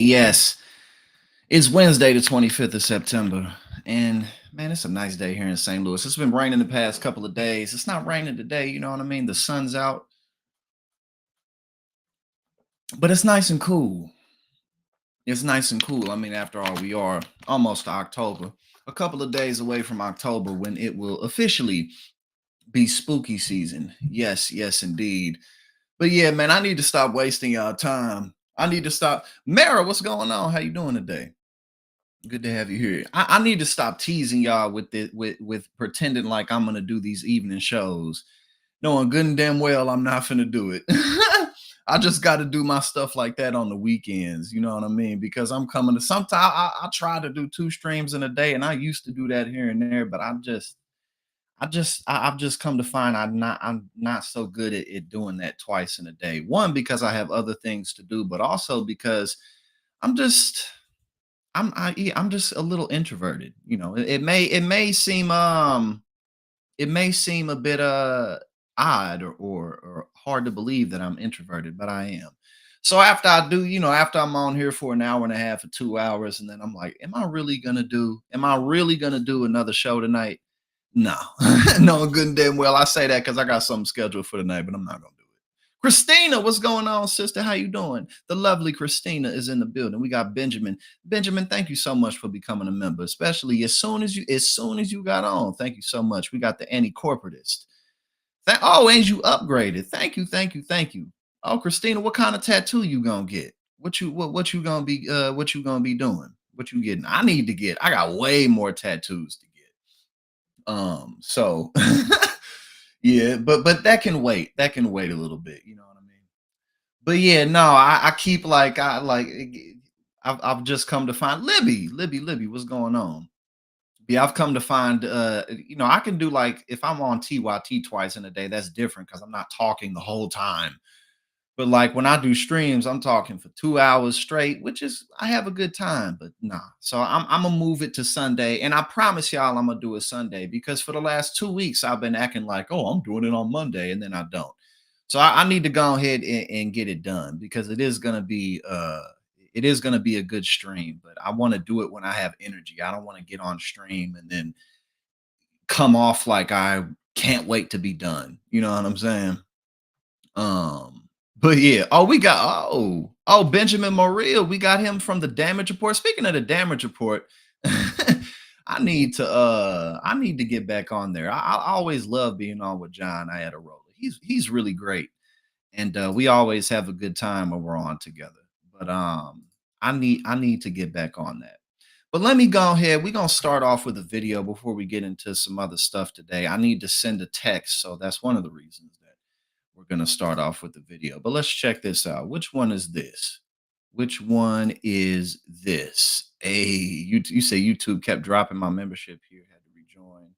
Yes, it's Wednesday, the 25th of September. And man, it's a nice day here in St. Louis. It's been raining the past couple of days. It's not raining today, you know what I mean? The sun's out, but it's nice and cool. It's nice and cool. I mean, after all, we are almost to October, a couple of days away from October when it will officially be spooky season. Yes, yes, indeed. But yeah, man, I need to stop wasting y'all time. I need to stop. Mara, what's going on? How you doing today? Good to have you here. I need to stop teasing y'all with it with pretending like I'm gonna do these evening shows, knowing good and damn well I'm not gonna do it. I just got to do my stuff like that on the weekends. You know what I mean? Because I'm coming to. Sometimes I try to do two streams in a day, and I used to do that here and there, but I've just come to find I'm not so good at doing that twice in a day. One, because I have other things to do, but also because I'm just I'm just a little introverted. You know, it may seem a bit odd or hard to believe that I'm introverted, but I am. So after I do, after I'm on here for an hour and a half or 2 hours, and then I'm like, am I really gonna do another show tonight? No. No, good and damn well. I say that because I got something scheduled for tonight, but I'm not gonna do it. Christina, what's going on, sister? How you doing? The lovely Christina is in the building. We got Benjamin. Benjamin, thank you so much for becoming a member, especially as soon as you got on. Thank you so much. We got the anti corporatist. And you upgraded. Thank you, thank you, thank you. Oh, Christina, what kind of tattoo you gonna get? What you gonna be doing? What you getting? I need to get. I got way more tattoos to get. So yeah, but that can wait. That can wait a little bit. You know what I mean? But yeah, no, I keep like I like I've just come to find Libby, what's going on? Yeah, I've come to find I can do like if I'm on TYT twice in a day, that's different because I'm not talking the whole time. But like when I do streams, I'm talking for 2 hours straight, which is I have a good time, but nah. So I'm gonna move it to Sunday, and I promise y'all I'm gonna do it Sunday because for the last 2 weeks I've been acting like, oh, I'm doing it on Monday, and then I don't. So I need to go ahead and get it done because it is gonna be a good stream, but I want to do it when I have energy. I don't want to get on stream and then come off like I can't wait to be done. You know what I'm saying? But yeah. Oh, Benjamin Morrill. We got him from the damage report. Speaking of the damage report, I need to get back on there. I always love being on with John. I had a roller. He's really great. And we always have a good time when we're on together. But I need to get back on that. But let me go ahead. We're gonna start off with a video before we get into some other stuff today. I need to send a text, so that's one of the reasons that we're gonna start off with the video. But let's check this out. Which one is this? Which one is this? Hey, you say YouTube kept dropping my membership here. Had to rejoin.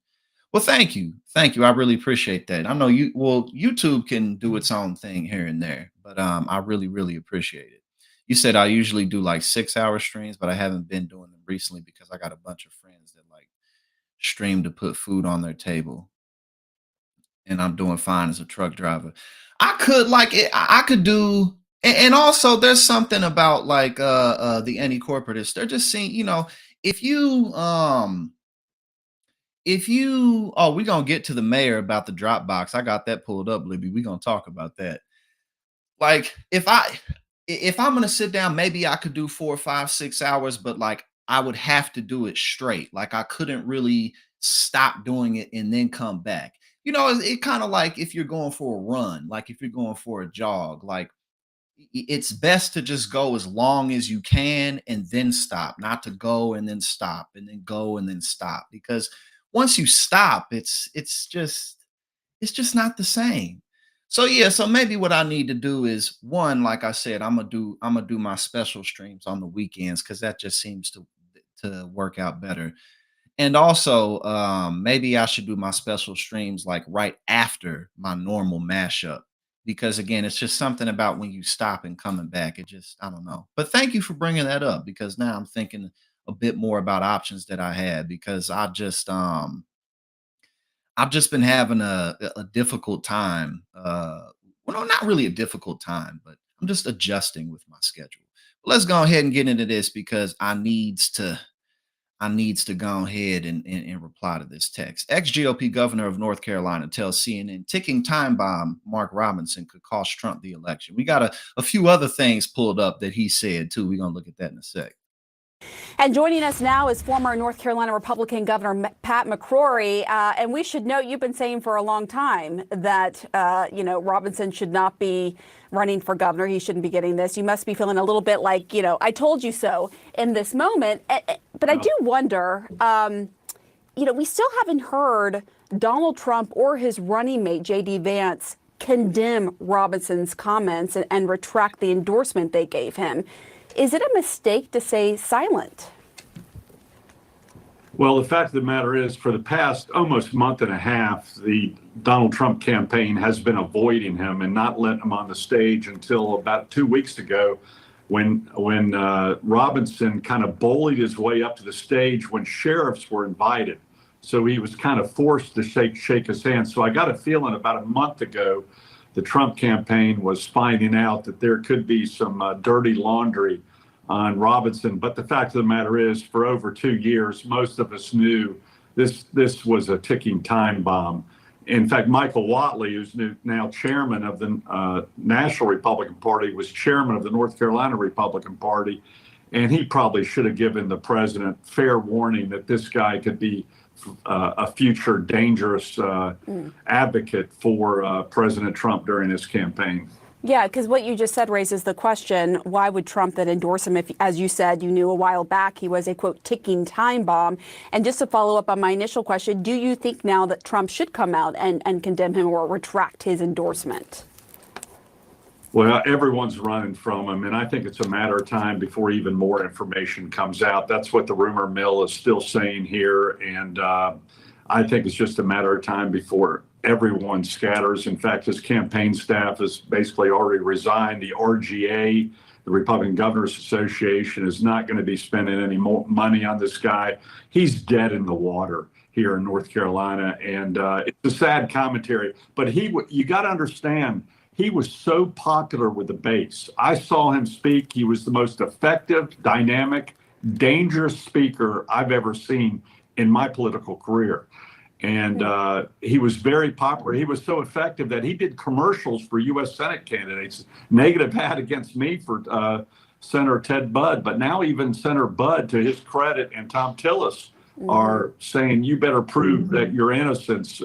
Well, thank you. Thank you. I really appreciate that. I know YouTube can do its own thing here and there, but I really, really appreciate it. You said I usually do like 6 hour streams, but I haven't been doing them recently because I got a bunch of friends that like stream to put food on their table, and I'm doing fine as a truck driver. I could like it, I could do and also there's something about like the any corporatists. They're just seeing, if you we're gonna get to the mayor about the Dropbox. I got that pulled up, Libby. We're gonna talk about that. Like if I'm gonna sit down, maybe I could do 4, 5, 6 hours, but like I would have to do it straight. Like I couldn't really stop doing it and then come back. It kind of like if you're going for a run, like if you're going for a jog, like it's best to just go as long as you can and then stop, not to go and then stop and then go and then stop. Because once you stop, it's just not the same. So yeah, so maybe what I need to do is one, like I said, I'm gonna do my special streams on the weekends because that just seems to work out better. And also, maybe I should do my special streams like right after my normal mashup. Because again, it's just something about when you stop and coming back. I don't know. But thank you for bringing that up because now I'm thinking a bit more about options that I had because I've just been having a difficult time. Well, no, not really a difficult time, but I'm just adjusting with my schedule. Let's go ahead and get into this because I needs to go ahead and reply to this text. Ex-GOP governor of North Carolina tells CNN ticking time bomb Mark Robinson could cost Trump the election. We got a few other things pulled up that he said too. We're gonna look at that in a sec. And joining us now is former North Carolina Republican Governor Pat McCrory. And we should note you've been saying for a long time that, Robinson should not be running for governor. He shouldn't be getting this. You must be feeling a little bit like, I told you so in this moment. But I do wonder, we still haven't heard Donald Trump or his running mate, J.D. Vance, condemn Robinson's comments and retract the endorsement they gave him. Is it a mistake to say silent? Well, the fact of the matter is, for the past almost month and a half, the Donald Trump campaign has been avoiding him and not letting him on the stage until about 2 weeks ago, when Robinson kind of bullied his way up to the stage when sheriffs were invited. So he was kind of forced to shake his hand. So I got a feeling about a month ago, the Trump campaign was finding out that there could be some dirty laundry on Robinson. But the fact of the matter is, for over 2 years, most of us knew this was a ticking time bomb. In fact, Michael Whatley, who's now chairman of the National Republican Party, was chairman of the North Carolina Republican Party. And he probably should have given the president fair warning that this guy could be a future dangerous advocate for President Trump during his campaign. Yeah, because what you just said raises the question, why would Trump then endorse him if, as you said, you knew a while back he was a, quote, ticking time bomb? And just to follow up on my initial question, do you think now that Trump should come out and condemn him or retract his endorsement? Well, everyone's running from him, and I think it's a matter of time before even more information comes out. That's what the rumor mill is still saying here, and I think it's just a matter of time before everyone scatters. In fact, his campaign staff has basically already resigned. The RGA, the Republican Governors Association, is not going to be spending any more money on this guy. He's dead in the water here in North Carolina, and it's a sad commentary. But you got to understand, he was so popular with the base. I saw him speak. He was the most effective, dynamic, dangerous speaker I've ever seen in my political career. And he was very popular. He was so effective that he did commercials for U.S. Senate candidates. Negative ad against me for Senator Ted Budd. But now even Senator Budd, to his credit, and Tom Tillis are saying, you better prove that your innocence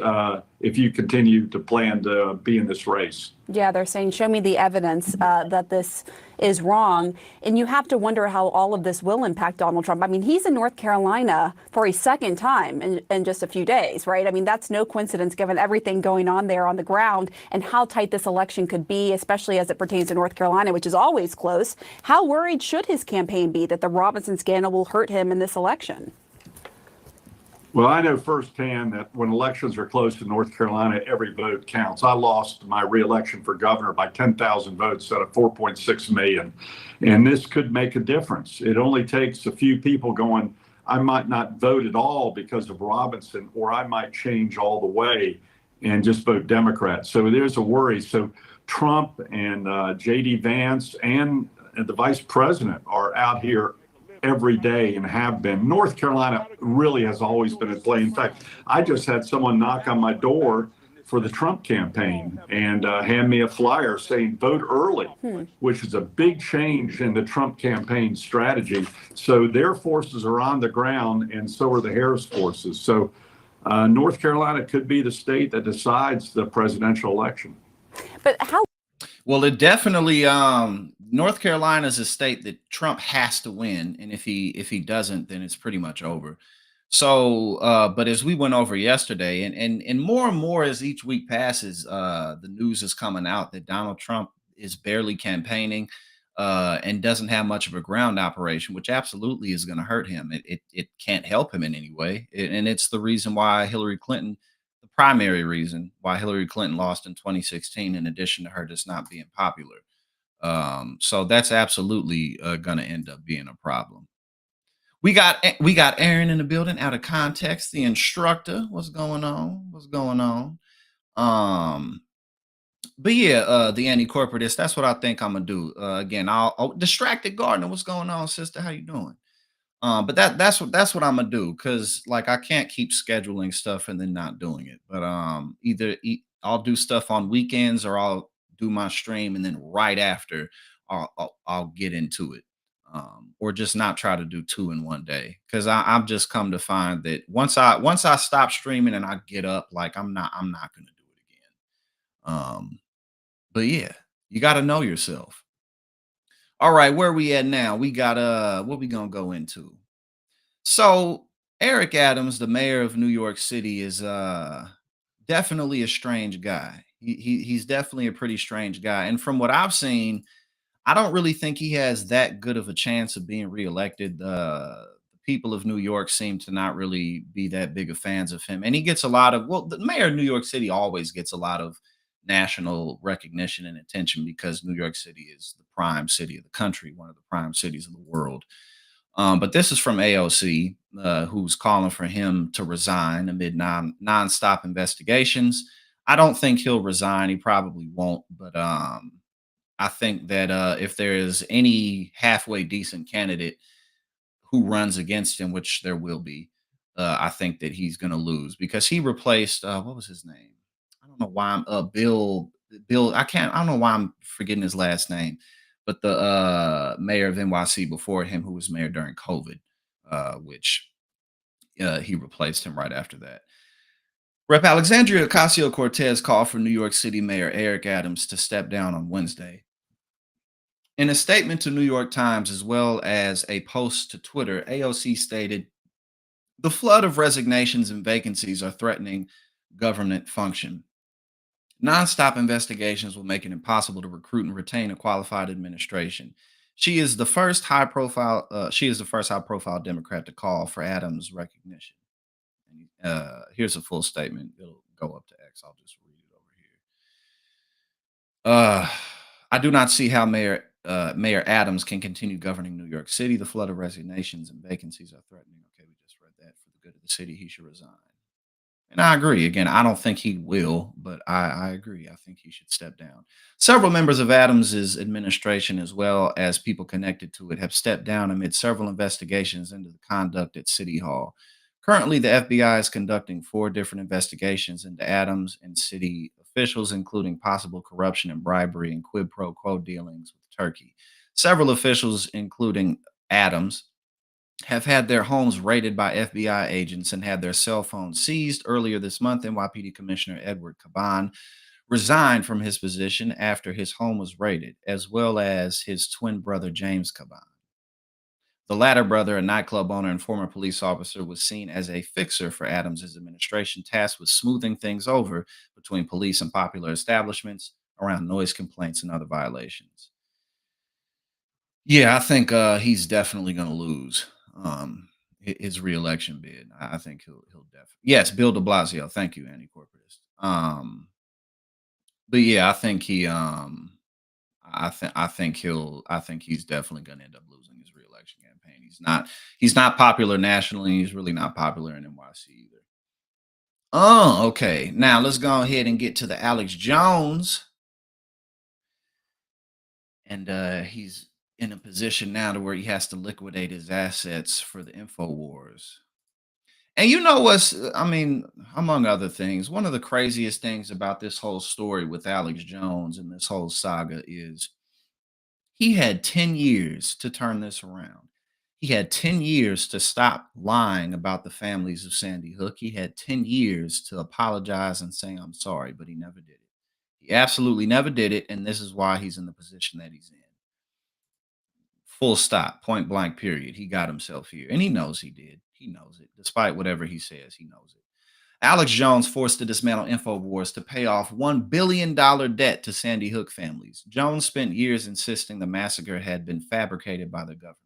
if you continue to plan to be in this race. Yeah, they're saying, show me the evidence that this is wrong. And you have to wonder how all of this will impact Donald Trump. I mean, he's in North Carolina for a second time in just a few days, right? I mean, that's no coincidence given everything going on there on the ground and how tight this election could be, especially as it pertains to North Carolina, which is always close. How worried should his campaign be that the Robinson scandal will hurt him in this election? Well, I know firsthand that when elections are close in North Carolina, every vote counts. I lost my reelection for governor by 10,000 votes out of 4.6 million. And this could make a difference. It only takes a few people going, I might not vote at all because of Robinson, or I might change all the way and just vote Democrat. So there's a worry. So Trump and J.D. Vance and the vice president are out here every day and have been. North Carolina really has always been in play. In fact, I just had someone knock on my door for the Trump campaign and hand me a flyer saying vote early, which is a big change in the Trump campaign strategy. So their forces are on the ground, and so are the Harris forces. So North Carolina could be the state that decides the presidential election. But how? Well, it definitely North Carolina is a state that Trump has to win, and if he doesn't, then it's pretty much over. So, but as we went over yesterday, and more as each week passes, the news is coming out that Donald Trump is barely campaigning and doesn't have much of a ground operation, which absolutely is going to hurt him. It can't help him in any way, and it's the reason why Hillary Clinton. The primary reason why Hillary Clinton lost in 2016, in addition to her just not being popular. So that's absolutely going to end up being a problem. We got Aaron in the building, out of context. The instructor, what's going on? What's going on? Um, But yeah, the anti-corporatist. That's what I think I'm gonna do. Again, I'll distracted gardener. What's going on, sister? How you doing? But that's what I'm gonna do because like I can't keep scheduling stuff and then not doing it. But I'll do stuff on weekends or I'll do my stream and then right after I'll get into it. Or just not try to do two in one day because I've just come to find that once I stop streaming and I get up, like I'm not gonna do it again. But yeah, you got to know yourself. All right, where we at now? We got what we gonna go into? So Eric Adams, the mayor of New York City, is definitely a strange guy. He's definitely a pretty strange guy. And from what I've seen, I don't really think he has that good of a chance of being reelected. The people of New York seem to not really be that big of fans of him. And he gets a lot of, well, the mayor of New York City always gets a lot of national recognition and attention because New York City is the prime city of the country, one of the prime cities of the world. But this is from AOC, who's calling for him to resign amid nonstop investigations. I don't think he'll resign. He probably won't. But I think that if there is any halfway decent candidate who runs against him, which there will be, I think that he's going to lose because he replaced what was his name? I don't know why I'm Bill. I don't know why I'm forgetting his last name, but the mayor of NYC before him, who was mayor during COVID, which he replaced him right after that. Rep. Alexandria Ocasio Cortez called for New York City Mayor Eric Adams to step down on Wednesday. In a statement to New York Times as well as a post to Twitter, AOC stated, "The flood of resignations and vacancies are threatening government function. Nonstop investigations will make it impossible to recruit and retain a qualified administration." She is the first high-profile Democrat to call for Adams' recognition. Here's a full statement. It'll go up to X. I'll just read it over here. Uh, I do not see how Mayor Adams can continue governing New York City. The flood of resignations and vacancies are threatening. Okay, we just read that. For the good of the city, he should resign. And I agree. Again, I don't think he will, but I agree. I think he should step down. Several members of Adams's administration, as well as people connected to it, have stepped down amid several investigations into the conduct at City Hall. Currently, the FBI is conducting four different investigations into Adams and city officials, including possible corruption and bribery and quid pro quo dealings with Turkey. Several officials, including Adams, have had their homes raided by FBI agents and had their cell phones seized. Earlier this month, NYPD Commissioner Edward Caban resigned from his position after his home was raided, as well as his twin brother, James Caban. The latter brother, a nightclub owner and former police officer, was seen as a fixer for Adams' administration, tasked with smoothing things over between police and popular establishments around noise complaints and other violations. Yeah, I think he's definitely going to lose his reelection bid. I think he'll definitely. Yes, Bill De Blasio. Thank you, Andy Corporatist. But yeah, I think I think he's definitely going to end up losing his reelection campaign. He's not popular nationally. He's really not popular in NYC either. Oh, okay. Now let's go ahead and get to the Alex Jones, and he's in a position now to where he has to liquidate his assets for the info wars. And you know what's I mean, among other things, one of the craziest things about this whole story with Alex Jones and this whole saga is he had 10 years to turn this around. He had 10 years to stop lying about the families of Sandy Hook. He had 10 years to apologize and say, "I'm sorry," but he never did it. He absolutely never did it. And this is why he's in the position that he's in. Full stop, point blank, period. He got himself here. And he knows he did. He knows it. Despite whatever he says, he knows it. Alex Jones forced to dismantle InfoWars to pay off $1 billion debt to Sandy Hook families. Jones spent years insisting the massacre had been fabricated by the government.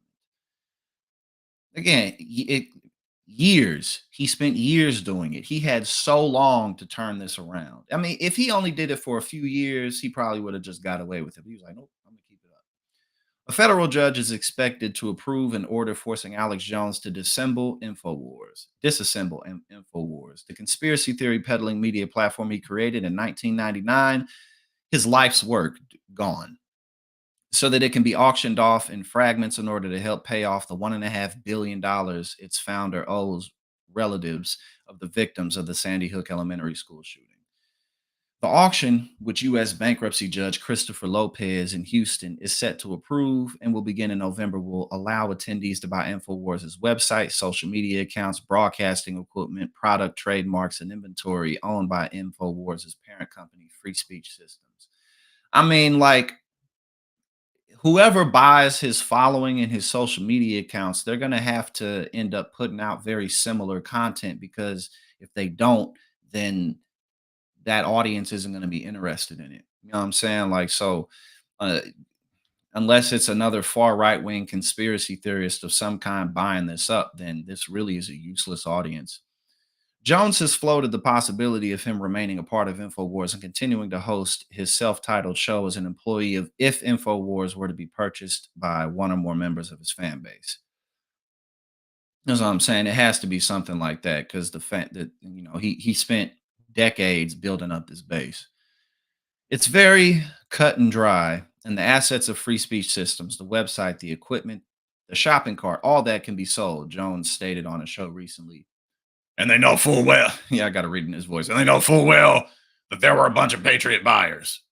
Again, years. He spent years doing it. He had so long to turn this around. I mean, if he only did it for a few years, he probably would have just got away with it. But he was like, "Nope, I'm going to keep it up." A federal judge is expected to approve an order forcing Alex Jones to disassemble InfoWars, the conspiracy theory peddling media platform he created in 1999. his life's work gone, so that it can be auctioned off in fragments in order to help pay off the $1.5 billion its founder owes relatives of the victims of the Sandy Hook Elementary School shooting. The auction, which U.S. bankruptcy judge Christopher Lopez in Houston is set to approve and will begin in November, will allow attendees to buy InfoWars' website, social media accounts, broadcasting equipment, product, trademarks, and inventory owned by InfoWars' parent company, Free Speech Systems. I mean, like, whoever buys his following and his social media accounts, they're going to have to end up putting out very similar content, because if they don't, then that audience isn't going to be interested in it. You know what I'm saying? Like, so uh, unless it's another far right wing conspiracy theorist of some kind buying this up, then this really is a useless audience. Jones has floated the possibility of him remaining a part of InfoWars and continuing to host his self-titled show as an employee of if InfoWars were to be purchased by one or more members of his fan base. That's what I'm saying. It has to be something like that, because the fact that, you know, he spent decades building up this base. It's very cut and dry, and the assets of Free Speech Systems, the website, the equipment, the shopping cart, all that can be sold, Jones stated on a show recently. And they know full well, yeah, I got to read in his voice, and they know full well that there were a bunch of Patriot buyers,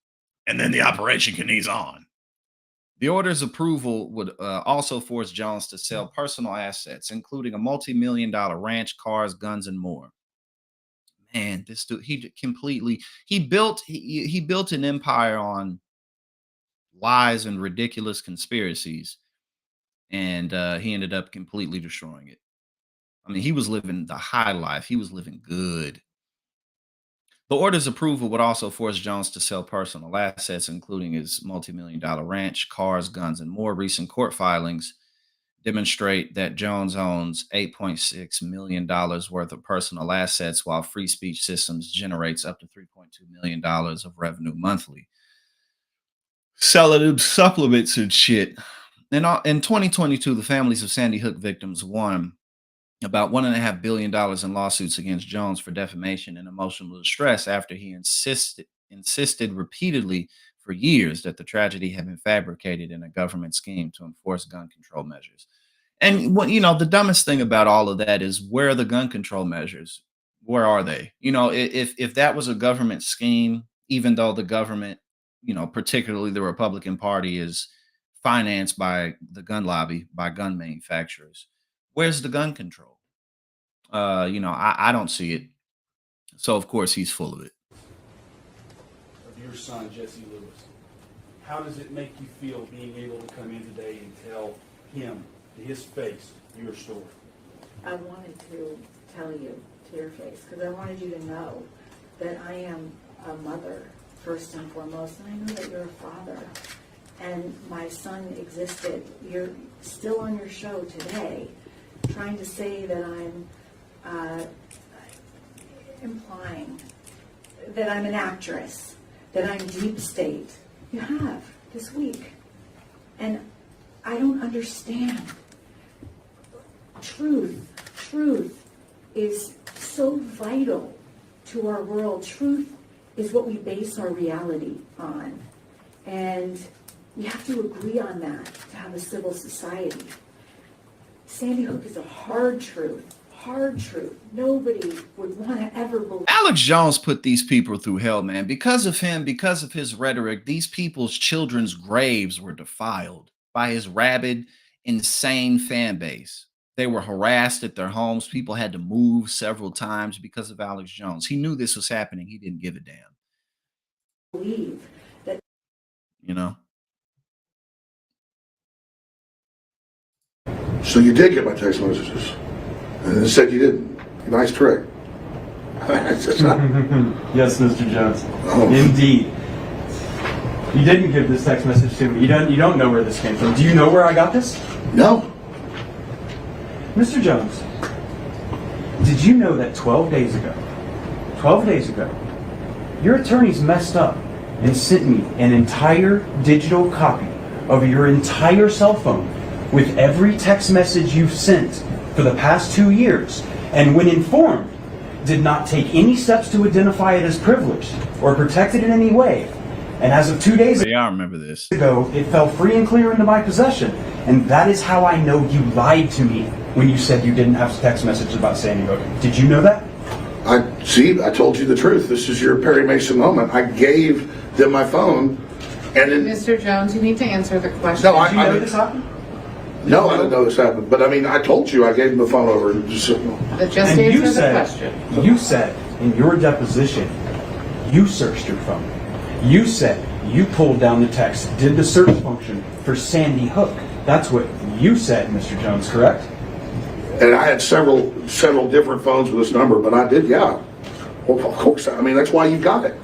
and then the operation can ease on. The order's approval would also force Jones to sell personal assets, including a multi-million-dollar ranch, cars, guns, and more. Man, this dude, he built an empire on lies and ridiculous conspiracies, and he ended up completely destroying it. I mean, he was living the high life. He was living good. The order's approval would also force Jones to sell personal assets, including his multi-million-dollar ranch, cars, guns, and more. Recent court filings demonstrate that Jones owns $8.6 million worth of personal assets, while Free Speech Systems generates up to $3.2 million of revenue monthly, selling him supplements and shit. And in 2022, the families of Sandy Hook victims won about $1.5 billion in lawsuits against Jones for defamation and emotional distress after he insisted repeatedly for years that the tragedy had been fabricated in a government scheme to enforce gun control measures. And what, you know, the dumbest thing about all of that is, where are the gun control measures? Where are they? You know, if that was a government scheme, even though the government, you know, particularly the Republican Party, is financed by the gun lobby, by gun manufacturers, where's the gun control? You know, I don't see it. So of course he's full of it. Of your son, Jesse Lewis, how does it make you feel being able to come in today and tell him to his face your story? I wanted to tell you to your face, because I wanted you to know that I am a mother first and foremost, and I know that you're a father, and my son existed. You're still on your show today trying to say that I'm implying that I'm an actress, that I'm deep state. You have this week, and I don't understand. Truth is so vital to our world. Truth is what we base our reality on, and we have to agree on that to have a civil society. Sandy Hook is a hard truth. Nobody would want to ever believe. Alex Jones put these people through hell, man. Because of him, because of his rhetoric, these people's children's graves were defiled by his rabid, insane fan base. They were harassed at their homes. People had to move several times because of Alex Jones. He knew this was happening. He didn't give a damn. Believe that, you know. So you did get my text messages, and it said you didn't. Nice trick. Yes, Mr. Jones. Oh. Indeed. You didn't give this text message to me. You don't know where this came from. Do you know where I got this? No. Mr. Jones, did you know that 12 days ago, your attorneys messed up and sent me an entire digital copy of your entire cell phone with every text message you've sent for the past 2 years, and when informed, did not take any steps to identify it as privileged or protected in any way, And as of 2 days Yeah, I remember this. ago, it fell free and clear into my possession. And that is how I know you lied to me when you said you didn't have text messages about Sandy Hook. Did you know that? I told you the truth. This is your Perry Mason moment. I gave them my phone, and then Mr. Jones, you need to answer the question. No, Did you know this happened? no, I didn't know this happened. But I mean, I told you I gave them the phone over. And just, Just And you answer the said, question. you said in your deposition, you searched your phone. You said you pulled down the text, did the search function for Sandy Hook. That's what you said, Mr. Jones, correct? and I had several different phones with this number. But I did, yeah. Well, of course. I mean, that's why you got it.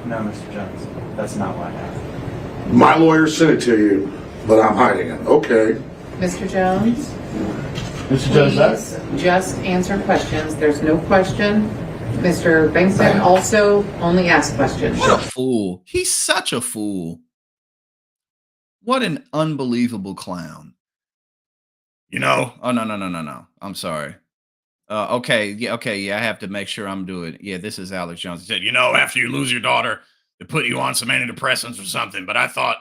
No, Mr. Jones, that's not what happened. My lawyer sent it to you, but I'm hiding it. Okay. Mr. Jones, Mr. Jones, please just answer questions. There's no question. Mr. Bankston also only asks questions. What a fool. He's such a fool. What an unbelievable clown. Oh, no. I'm sorry. Okay, I have to make sure I'm doing. Yeah, this is Alex Jones. He said, after you lose your daughter, they put you on some antidepressants or something. But I thought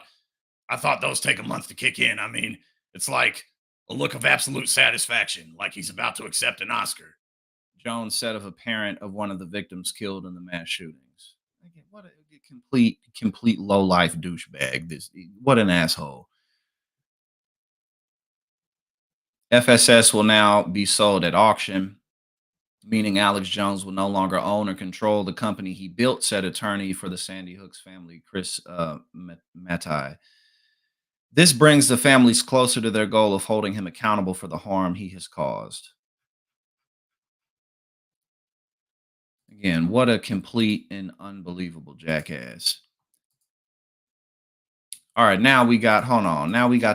those take a month to kick in. I mean, it's like a look of absolute satisfaction, like he's about to accept an Oscar. Jones said of a parent of one of the victims killed in the mass shootings. Again, what a complete low life douchebag. What an asshole. FSS will now be sold at auction, meaning Alex Jones will no longer own or control the company he built, said attorney for the Sandy Hook's family, Chris Matai. This brings the families closer to their goal of holding him accountable for the harm he has caused. Again, what a complete and unbelievable jackass. All right, now we got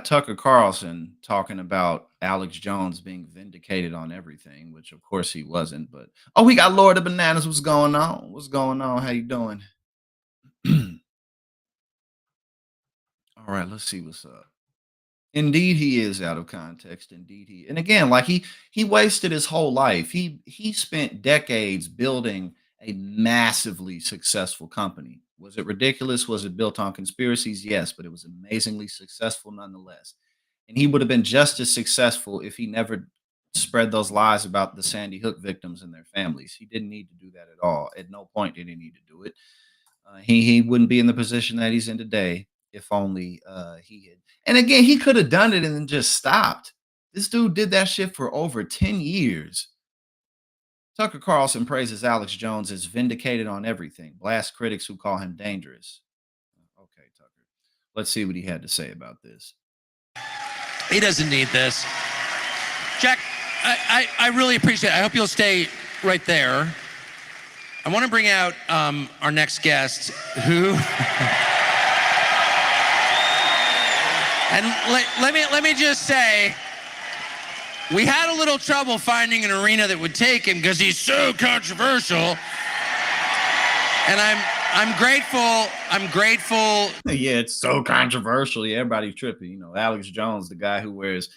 Tucker Carlson talking about Alex Jones being vindicated on everything, which of course he wasn't. But we got Lord of Bananas. What's going on? How you doing? All right, let's see what's up. Indeed, he is out of context. Indeed, and again, like he wasted his whole life. He spent decades building a massively successful company. Was it ridiculous? Was it built on conspiracies? Yes, but it was amazingly successful nonetheless. And he would have been just as successful if he never spread those lies about the Sandy Hook victims and their families. He didn't need to do that at all. At no point did he need to do it. He wouldn't be in the position that he's in today if only he had. And again, he could have done it and then just stopped. This dude did that shit for over 10 years. Tucker Carlson praises Alex Jones as vindicated on everything, blasts critics who call him dangerous. Okay, Tucker. Let's see what he had to say about this. He doesn't need this. Jack, I really appreciate it. I hope you'll stay right there. I want to bring out our next guest, who... And let me just say, we had a little trouble finding an arena that would take him because he's so controversial. And I'm grateful. Yeah, it's so controversial. Yeah, everybody's tripping. Alex Jones, the guy who wears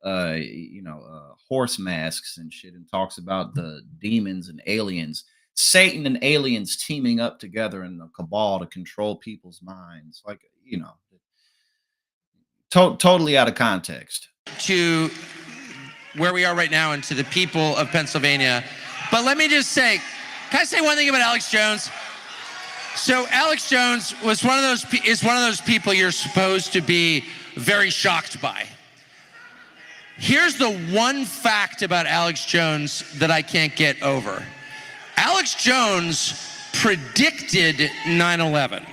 horse masks and shit and talks about the demons and aliens, Satan and aliens teaming up together in a cabal to control people's minds. Like, totally out of context. To where we are right now and to the people of Pennsylvania. But let me just say, can I say one thing about Alex Jones? So Alex Jones is one of those people you're supposed to be very shocked by. Here's the one fact about Alex Jones that I can't get over. Alex Jones predicted 9/11.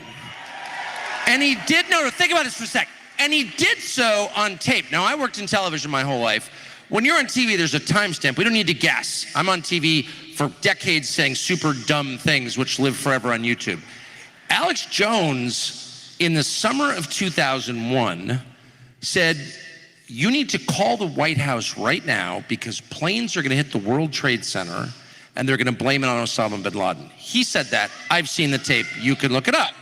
And he did, think about this for a sec. And he did so on tape. Now, I worked in television my whole life. When you're on TV, there's a timestamp. We don't need to guess. I'm on TV for decades saying super dumb things, which live forever on YouTube. Alex Jones, in the summer of 2001, said, you need to call the White House right now because planes are going to hit the World Trade Center and they're going to blame it on Osama bin Laden. He said that. I've seen the tape. You can look it up.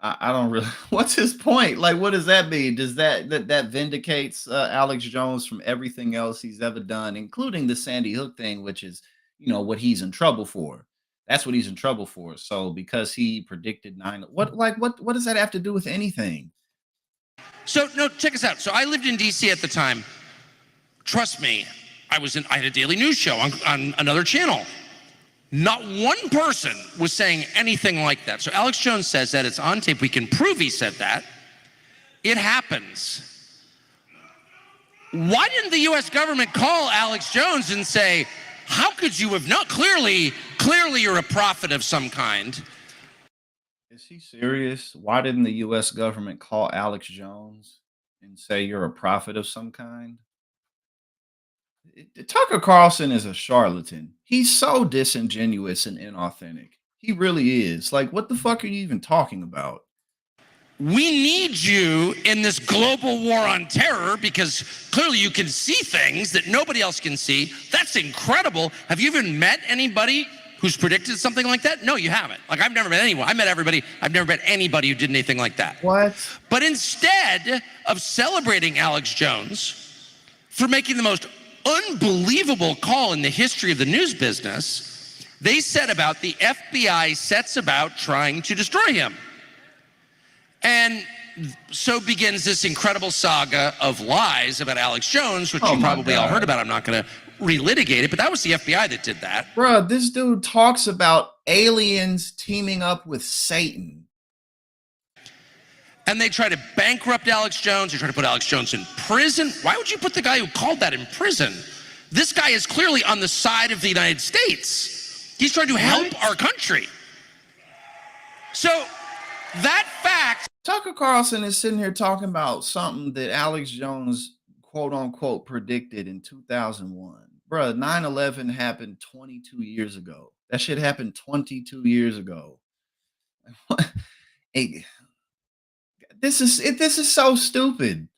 I don't really. What's his point? Like, what does that mean? Does that vindicates Alex Jones from everything else he's ever done, including the Sandy Hook thing, which is, what he's in trouble for? That's what he's in trouble for. So because he predicted what does that have to do with anything? So no, check us out. So I lived in DC at the time. Trust me, I had a daily news show on another channel. Not one person was saying anything like that. So Alex Jones says that, it's on tape. We can prove he said that. It happens. Why didn't the US government call Alex Jones and say, how could you have not? Clearly you're a prophet of some kind. Is he serious? Why didn't the US government call Alex Jones and say you're a prophet of some kind? Tucker Carlson is a charlatan. He's so disingenuous and inauthentic. He really is. Like, what the fuck are you even talking about? We need you in this global war on terror because clearly you can see things that nobody else can see. That's incredible. Have you even met anybody who's predicted something like that? No, you haven't. Like, I've never met anyone. I met everybody. I've never met anybody who did anything like that. What? But instead of celebrating Alex Jones for making the most unbelievable call in the history of the news business, they said about the FBI sets about trying to destroy him. And so begins this incredible saga of lies about Alex Jones, which you probably all heard about. I'm not going to relitigate it, but that was the FBI that did that. Bruh, this dude talks about aliens teaming up with Satan. And they try to bankrupt Alex Jones. They try to put Alex Jones in prison. Why would you put the guy who called that in prison? This guy is clearly on the side of the United States. He's trying to help our country. So that fact. Tucker Carlson is sitting here talking about something that Alex Jones, quote unquote, predicted in 2001. Bruh, 9/11 happened 22 years ago. That shit happened 22 years ago. Hey, this is so stupid.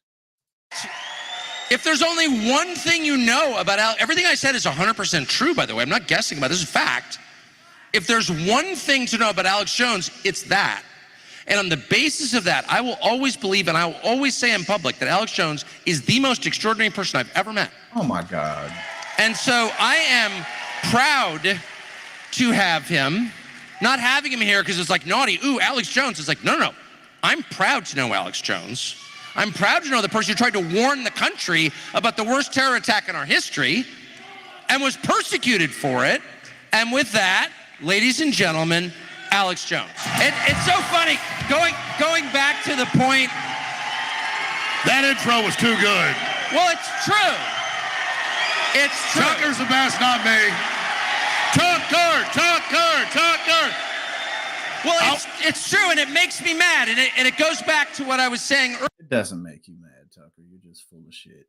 If there's only one thing you know about everything I said is 100% true, by the way. I'm not guessing about this. This is fact. If there's one thing to know about Alex Jones, it's that. And on the basis of that, I will always believe, and I will always say in public, that Alex Jones is the most extraordinary person I've ever met. Oh my God. And so I am proud to have him. Not having him here because it's like naughty, ooh, Alex Jones. It's like, no. I'm proud to know Alex Jones. I'm proud to know the person who tried to warn the country about the worst terror attack in our history and was persecuted for it. And with that, ladies and gentlemen, Alex Jones. It's so funny, going back to the point. That intro was too good. Well, it's true. It's true. Tucker's the best, not me. Tucker. Well, it's true, and it makes me mad, and it goes back to what I was saying earlier. It doesn't make you mad, Tucker. You're just full of shit.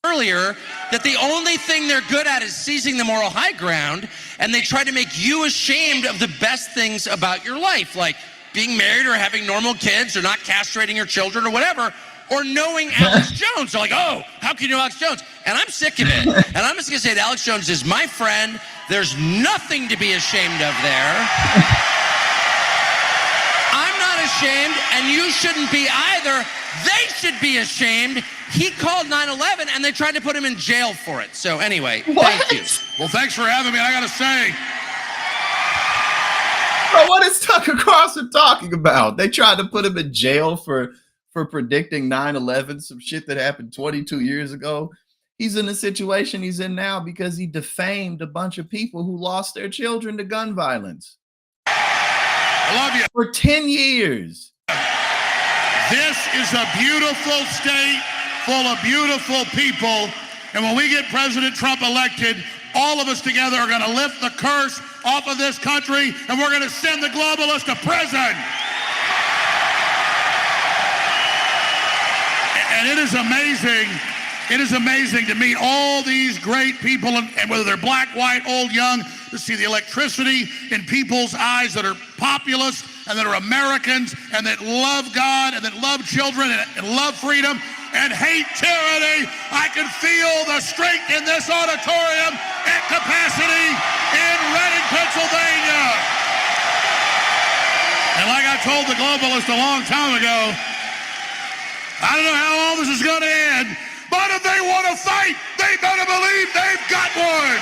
Earlier, that the only thing they're good at is seizing the moral high ground, and they try to make you ashamed of the best things about your life, like being married or having normal kids or not castrating your children or whatever, or knowing Alex Jones. They're like, oh, how can you know Alex Jones? And I'm sick of it. And I'm just going to say that Alex Jones is my friend. There's nothing to be ashamed of there. I'm not ashamed, and you shouldn't be either. They should be ashamed. He called 9/11, and they tried to put him in jail for it. So anyway, thank you. Well, thanks for having me. I got to say. Bro, what is Tucker Carlson talking about? They tried to put him in jail for predicting 9/11, some shit that happened 22 years ago. He's in the situation he's in now because he defamed a bunch of people who lost their children to gun violence. I love you. For 10 years. This is a beautiful state full of beautiful people. And when we get President Trump elected, all of us together are going to lift the curse off of this country, and we're going to send the globalists to prison. And it is amazing. It is amazing to meet all these great people, and whether they're black, white, old, young, to see the electricity in people's eyes that are populist and that are Americans and that love God and that love children and love freedom and hate tyranny. I can feel the strength in this auditorium at capacity in Reading, Pennsylvania. And like I told the globalists a long time ago, I don't know how all this is going to end, but if they want to fight, they better believe they've got one.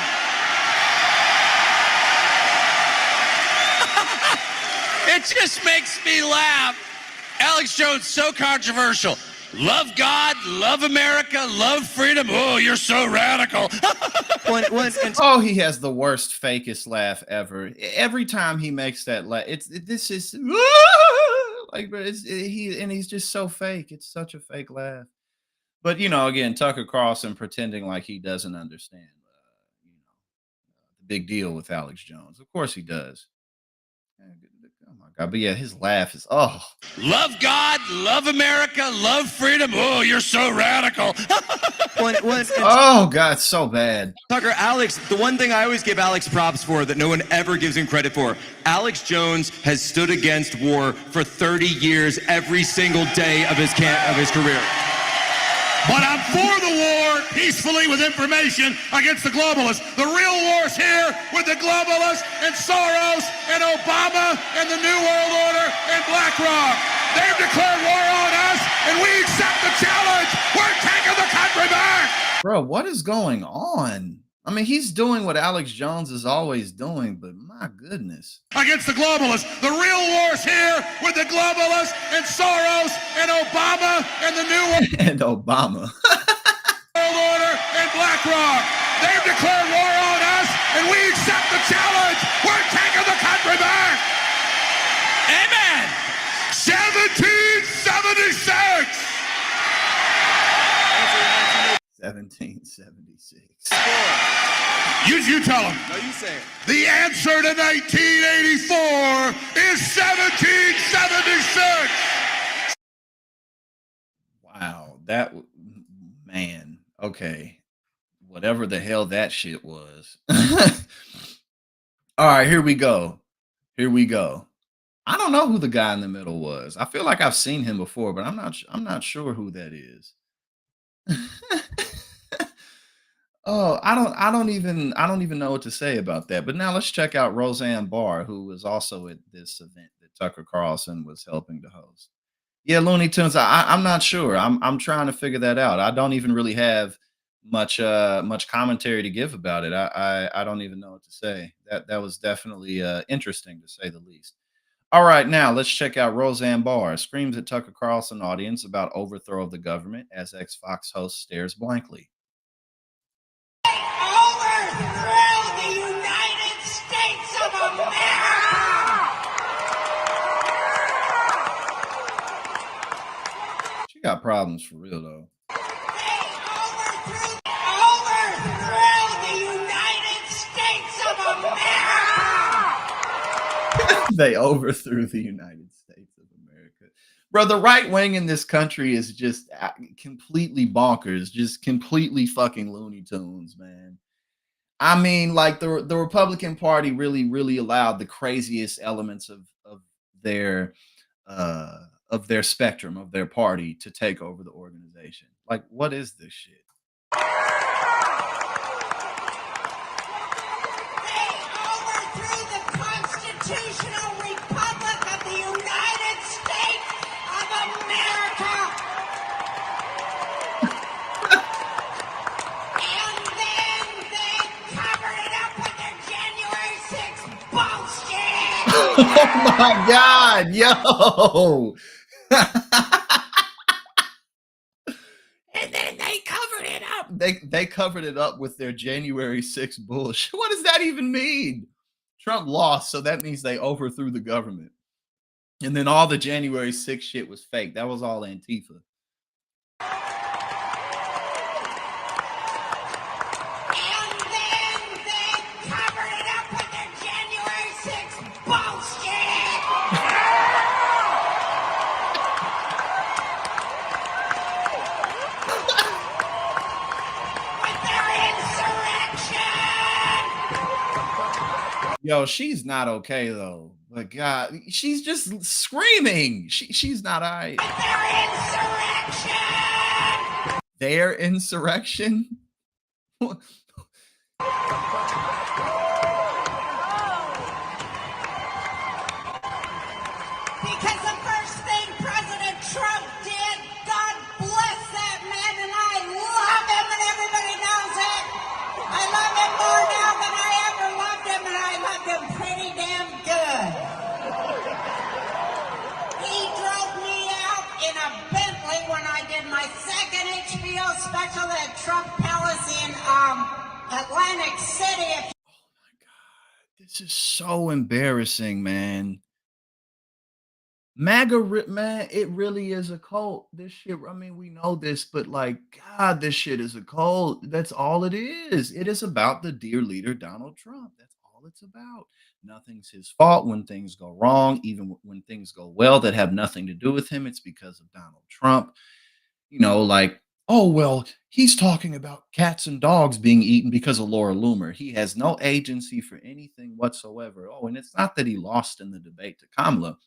It just makes me laugh. Alex Jones, so controversial. Love God, love America, love freedom. Oh, you're so radical. Oh, he has the worst, fakest laugh ever. Every time he makes that laugh, this is like, but he's just so fake. It's such a fake laugh. But again, Tucker Carlson pretending like he doesn't understand, the big deal with Alex Jones. Of course he does. Oh my God! But yeah, his laugh is Love God, love America, love freedom. Oh, you're so radical. Oh God, so bad. Tucker, Alex, the one thing I always give Alex props for that no one ever gives him credit for, Alex Jones has stood against war for 30 years every single day of his career. But I'm for the war peacefully with information against the globalists. The real war's here with the globalists and Soros and Obama and the New World Order and BlackRock. They've declared war on us, and we accept the challenge. We're taking the country back. Bro, what is going on? I mean, he's doing what Alex Jones is always doing, but my goodness. Against the globalists. The real war's here with the globalists and Soros and Obama and the New World And Obama. Order and BlackRock. They've declared war on us, and we accept the challenge. We're taking the country back. Amen. 1776. 1776. You tell them. No, you say it. The answer to 1984 is 1776. Wow, man. Okay, whatever the hell that shit was. All right, here we go. I don't know who the guy in the middle was. I feel like I've seen him before, but I'm not sure who that is. Oh, I don't even know what to say about that. But now let's check out Roseanne Barr, who was also at this event that Tucker Carlson was helping to host. Yeah, Looney Tunes. I'm not sure. I'm trying to figure that out. I don't even really have much commentary to give about it. I don't even know what to say. That was definitely interesting to say the least. All right, now let's check out Roseanne Barr screams at Tucker Carlson audience about overthrow of the government as ex-Fox host stares blankly. Overthrow the United States of America! She got problems for real though. Overthrow the United States of America! They overthrew the United States of America. Bro, the right wing in this country is just completely bonkers, just completely fucking Looney Tunes, man. I mean, like the Republican Party really allowed the craziest elements of their spectrum of their party to take over the organization. Like, what is this shit? They overthrew the constitutional republic of the United States of America. And then they covered it up with their January 6th bullshit. Oh my God, yo. And then they covered it up. They covered it up with their January 6th bullshit. What does that even mean? Trump lost, so that means they overthrew the government. And then all the January 6th shit was fake. That was all Antifa. And then they covered it up with their January 6th bullshit. With their insurrection. Yo, she's not okay though. But God, she's just screaming. She's not all right. With their insurrection. Their insurrection? Because the first thing President Trump did, God bless that man, and I love him, and everybody knows it. I love him more now than I ever loved him, and I loved him pretty damn good. Atlantic City. This is so embarrassing, man. Man, it really is a cult. This shit, I mean, we know this, but like, God, this shit is a cult. That's all it is. It is about the dear leader, Donald Trump. That's all it's about. Nothing's his fault when things go wrong, even when things go well that have nothing to do with him. It's because of Donald Trump. Like, oh, well, he's talking about cats and dogs being eaten because of Laura Loomer. He has no agency for anything whatsoever. Oh, and it's not that he lost in the debate to Kamala.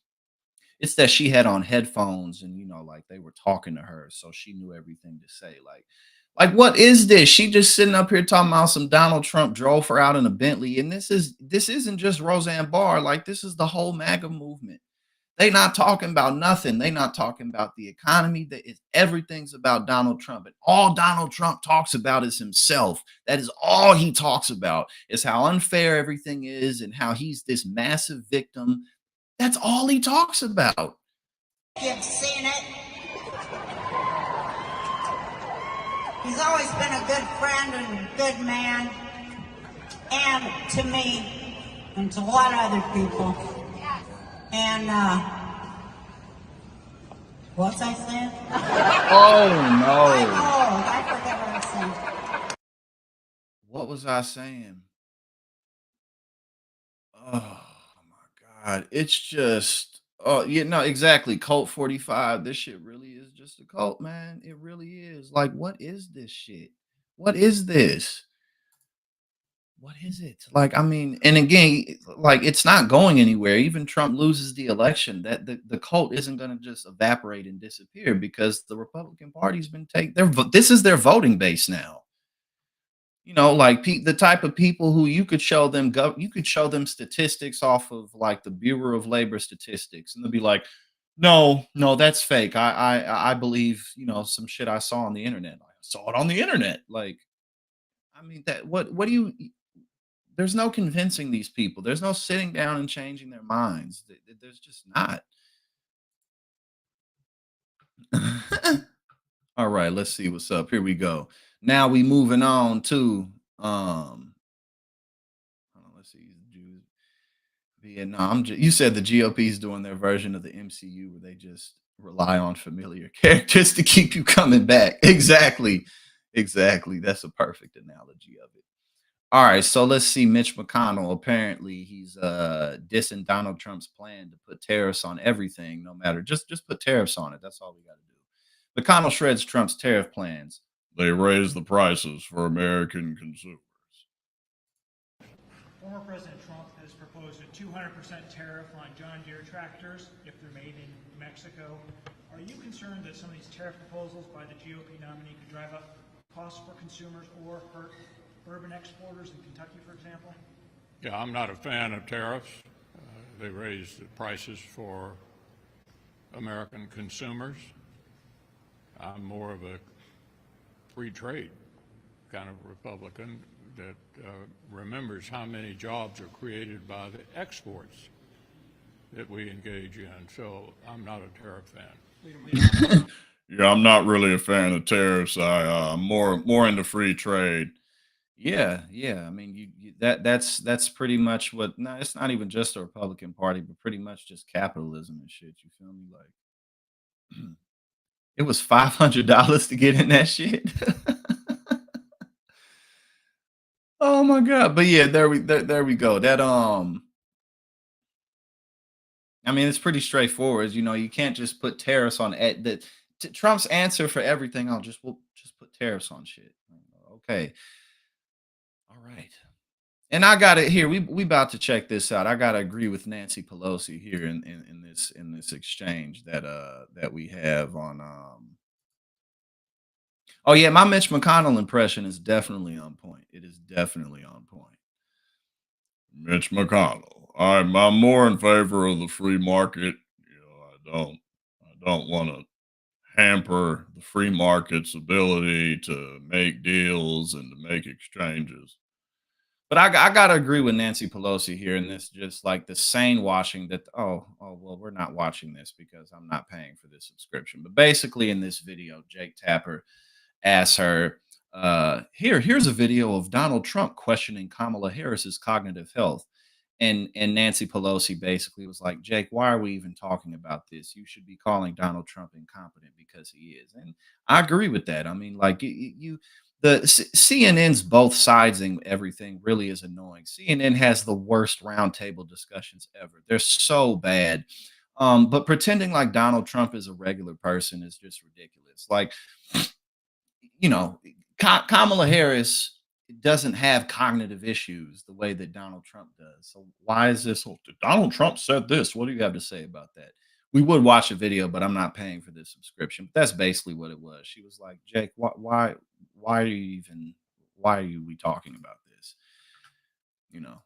It's that she had on headphones and, like they were talking to her. So she knew everything to say. Like, what is this? She just sitting up here talking about some Donald Trump drove her out in a Bentley. And this isn't just Roseanne Barr. Like, this is the whole MAGA movement. They not talking about nothing. They not talking about the economy. Everything's about Donald Trump. And all Donald Trump talks about is himself. That is all he talks about, is how unfair everything is and how he's this massive victim. That's all he talks about. You've seen it. He's always been a good friend and good man. And to me, and to a lot of other people. And, what's I saying? Oh, I'm no. old. I forget what I was saying. What was I saying? Oh, my God. It's just, oh, yeah, no, exactly. Cult 45. This shit really is just a cult, man. It really is. Like, what is this shit? What is this? What is it? Like, I mean, and again, like it's not going anywhere. Even Trump loses the election, that the cult isn't going to just evaporate and disappear because the Republican Party's been this is their voting base now. Like the type of people who you could show them you could show them statistics off of like the Bureau of Labor statistics, and they'll be like, no, that's fake. I believe some shit I saw on the internet. I saw it on the internet. Like, I mean, what do you? There's no convincing these people. There's no sitting down and changing their minds. There's just not. All right, let's see what's up. Here we go. Now we moving on to let's see, Vietnam. You said the GOP is doing their version of the MCU where they just rely on familiar characters to keep you coming back. Exactly. That's a perfect analogy of it. All right, so let's see. Mitch McConnell, apparently he's dissing Donald Trump's plan to put tariffs on everything, no matter just put tariffs on it. That's all we got to do. McConnell shreds Trump's tariff plans. They raise the prices for American consumers. Former President Trump has proposed a 200% tariff on John Deere tractors if they're made in Mexico. Are you concerned that some of these tariff proposals by the GOP nominee could drive up costs for consumers or hurt urban exporters in Kentucky, for example? Yeah, I'm not a fan of tariffs. They raise the prices for American consumers. I'm more of a free trade kind of Republican that remembers how many jobs are created by the exports that we engage in. So I'm not a tariff fan. Yeah, I'm not really a fan of tariffs. I'm more into free trade. Yeah. I mean, that's pretty much what. No, it's not even just the Republican Party, but pretty much just capitalism and shit. You feel me? Like, it was $500 to get in that shit. Oh my God! But yeah, there we go. That I mean, it's pretty straightforward. You can't just put tariffs on Trump's answer for everything. We'll just put tariffs on shit. Okay. All right. And I got it here. We about to check this out. I gotta agree with Nancy Pelosi here in this exchange that we have on Oh yeah, my Mitch McConnell impression is definitely on point. It is definitely on point. Mitch McConnell. I'm more in favor of the free market. I don't want to hamper the free market's ability to make deals and to make exchanges. But I gotta agree with Nancy Pelosi here in this, just like the sane washing that well, we're not watching this because I'm not paying for this subscription. But basically in this video, Jake Tapper asks her, Here's a video of Donald Trump questioning Kamala Harris's cognitive health. And Nancy Pelosi basically was like, Jake, why are we even talking about this? You should be calling Donald Trump incompetent because he is. And I agree with that. I mean, like CNN's both sidesing everything really is annoying. CNN has the worst roundtable discussions ever. They're so bad. But pretending like Donald Trump is a regular person is just ridiculous. Like, you know, Kamala Harris doesn't have cognitive issues the way that Donald Trump does. So why is this? Oh, Donald Trump said this. What do you have to say about that? We would watch a video, but I'm not paying for this subscription. But that's basically what it was. She was like, Jake, why are you even, why are we talking about this? You know,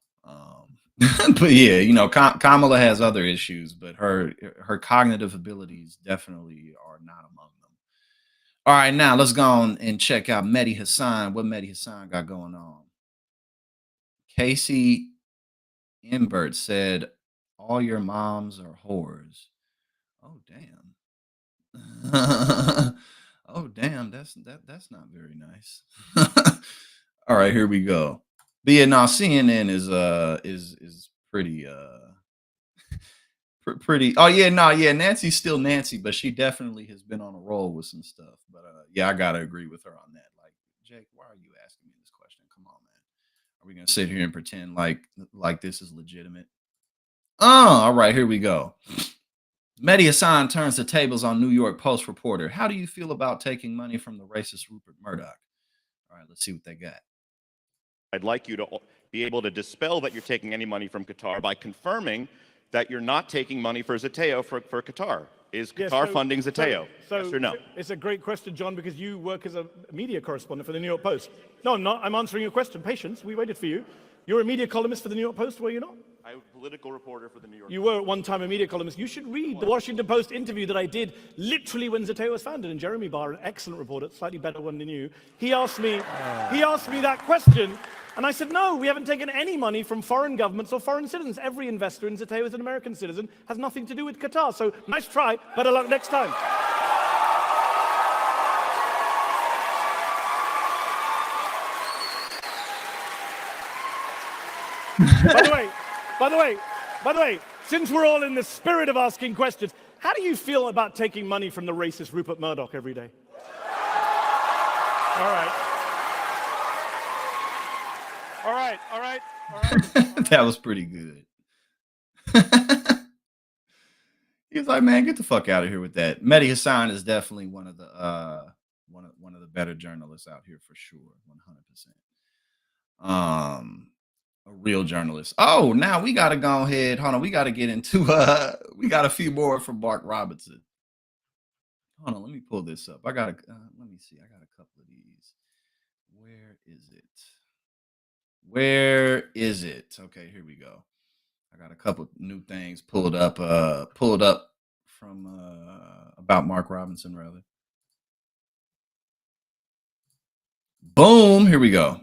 but yeah, you know, Kamala has other issues, but her cognitive abilities definitely are not among them. All right, now let's go on and check out Mehdi Hassan. What Mehdi Hassan got going on? Casey Imbert said, "All your moms are whores." Oh damn. Oh damn. That's not very nice. All right, here we go. But yeah, now CNN is pretty pretty. Oh yeah, no, yeah. Nancy's still Nancy, but she definitely has been on a roll with some stuff. But yeah, I gotta agree with her on that. Like, Jake, why are you asking me this question? Come on, man. Are we gonna sit here and pretend like this is legitimate? Oh, all right, here we go. Mehdi Hassan turns the tables on New York Post reporter. How do you feel about taking money from the racist Rupert Murdoch? All right, let's see what they got. I'd like you to be able to dispel that you're taking any money from Qatar by confirming that you're not taking money for Zateo for Qatar. Is Qatar funding Zateo? Yes or no? It's a great question, John, because you work as a media correspondent for the New York Post. No, I'm not. I'm answering your question. Patience. We waited for you. You're a media columnist for the New York Post, were you not? I'm a political reporter for the New York Post. You were at one time a media columnist. You should read the Washington Post interview that I did literally when Zateo was founded. And Jeremy Barr, an excellent reporter, slightly better one than you, he asked me that question. And I said, no, we haven't taken any money from foreign governments or foreign citizens. Every investor in Zateo is an American citizen, has nothing to do with Qatar. So nice try, better luck next time. By the way, since we're all in the spirit of asking questions, how do you feel about taking money from the racist Rupert Murdoch every day? All right. All right. That was pretty good. He was like, man, get the fuck out of here with that. Mehdi Hassan is definitely one of the better journalists out here for sure, 100%. A real journalist. Oh, now we gotta go ahead. Hold on, we gotta get into we got a few more from Mark Robinson. Hold on, let me pull this up. I got let me see. I got a couple of these. Where is it? Where is it? Okay, here we go. I got a couple new things pulled up from about Mark Robinson, rather. Boom, here we go.